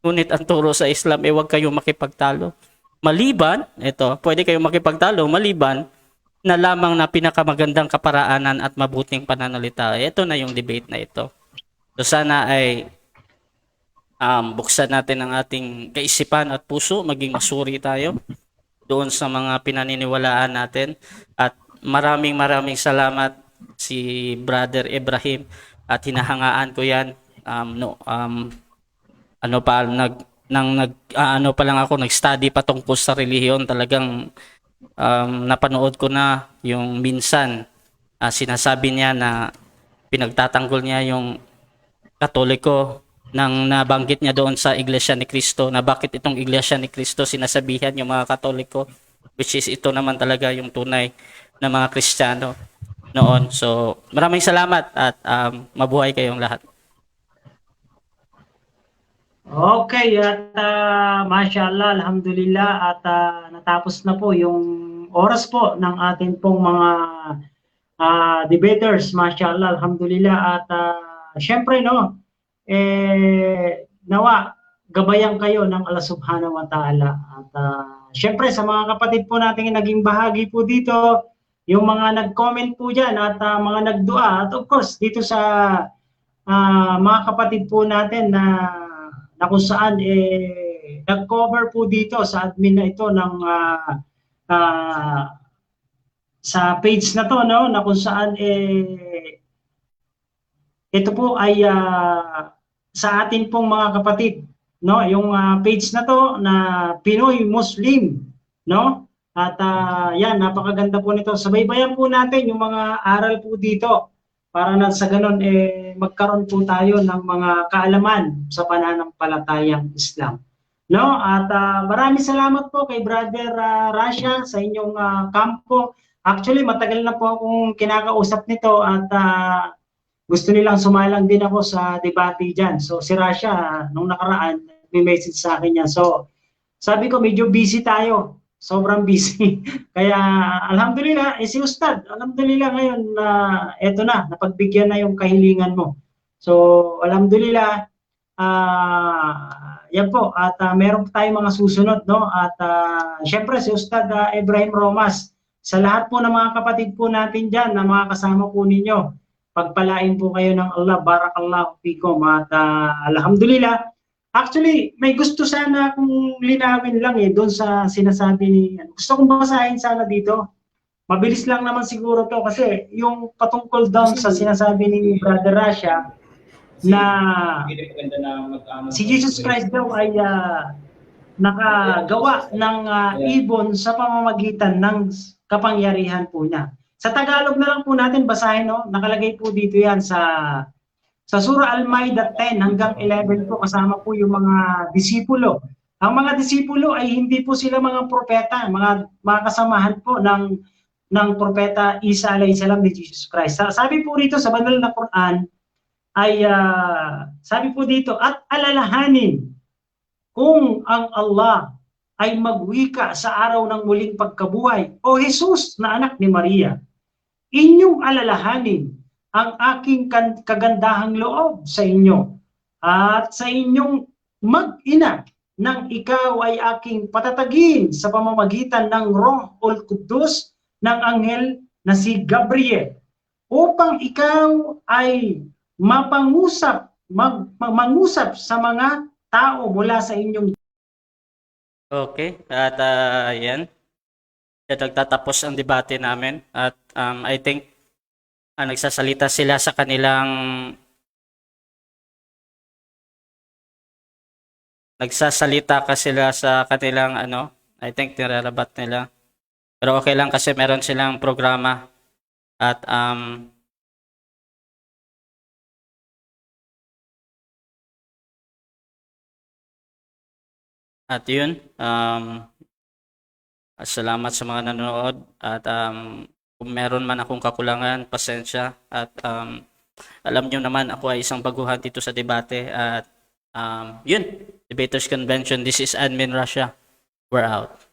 Ngunit ang turo sa Islam ay huwag kayong makipagtalo. Maliban, pwede kayong makipagtalo, maliban na lamang na pinakamagandang kaparaanan at mabuting pananalita. Ito na yung debate na ito. So sana ay buksan natin ang ating kaisipan at puso, maging masuri tayo doon sa mga pinaniniwalaan natin. At maraming maraming salamat si Brother Ibrahim at hinahangaan ko yan. Pa lang ako nag-study patungkol sa relihiyon, talagang napanood ko na yung minsan sinasabi niya na pinagtatanggol niya yung Katoliko nang nabanggit niya doon sa Iglesia ni Cristo na bakit itong Iglesia ni Cristo sinasabihan yung mga Katoliko, which is ito naman talaga yung tunay na mga Kristiyano noon. So maraming salamat at mabuhay kayong lahat. Okay, at mashallah, alhamdulillah, at natapos na po yung oras po ng ating pong mga debaters, mashallah, alhamdulillah, at syempre, no, nawa, gabayan kayo ng Allah subhanahu wa ta'ala. At syempre, sa mga kapatid po natin naging bahagi po dito, yung mga nag-comment po dyan at mga nagdua, at of course, dito sa mga kapatid po natin na kung saan nag-cover po dito sa admin na ito ng sa page na to, no, na kung saan ito po ay sa atin pong mga kapatid, no, yung page na to na Pinoy Muslim, no, at yan, napakaganda po nito. Sabaybayan po natin yung mga aral po dito para na sa ganun magkaroon po tayo ng mga kaalaman sa pananampalatayang Islam. No? At maraming salamat po kay Brother Rasha sa inyong kampo. Actually, matagal na po akong kinakausap nito at gusto nilang sumalang din ako sa debate dyan. So si Rasha, nung nakaraan, may message sa akin yan. So sabi ko, medyo busy tayo. Sobrang busy. Kaya alhamdulillah, si Ustad, alhamdulillah ngayon eto na, napagbigyan na yung kahilingan mo. So alhamdulillah, yan po, at meron tayong mga susunod, no? At syempre si Ustad Ibrahim Romas, sa lahat po ng mga kapatid po natin dyan, na mga kasama po ninyo, pagpalain po kayo ng Allah, barakallahu fikum. At alhamdulillah, actually, may gusto sana akong linawin lang doon sa sinasabi ni, gusto kong basahin sana dito. Mabilis lang naman siguro to kasi yung patungkol doon sa sinasabi ni Brother Rasha na si Jesus Christ daw ay nakagawa ng ibon sa pamamagitan ng kapangyarihan po niya. Sa Tagalog na lang po natin basahin, no? Nakalagay po dito yan sa Surah Al-Maidah 10 hanggang 11 po, kasama po yung mga disipulo. Ang mga disipulo ay hindi po sila mga propeta, mga kasamahan po ng propeta Isa alayhi salam ni Jesus Christ. Sabi po rito sa banal na Quran ay sabi po dito, at alalahanin kung ang Allah ay magwika sa araw ng muling pagkabuhay, o Jesus na anak ni Maria, inyong alalahanin ang aking kagandahang loob sa inyo at sa inyong mag-ina nang ikaw ay aking patatagin sa pamamagitan ng Roh ul Qudus ng anghel na si Gabriel upang ikaw ay mangusap sa mga tao mula sa inyong. Okay, at yan. Nagtatapos ang debate namin at I think nagsasalita sila sa kanilang nagsasalita ka sila sa kanilang ano, I think nirarabat nila. Pero okay lang kasi meron silang programa at yun, salamat sa mga nanonood at kung meron man akong kakulangan, pasensya at alam nyo naman ako ay isang baguhan dito sa debate at yun, Debaters Convention, this is Admin Russia, we're out.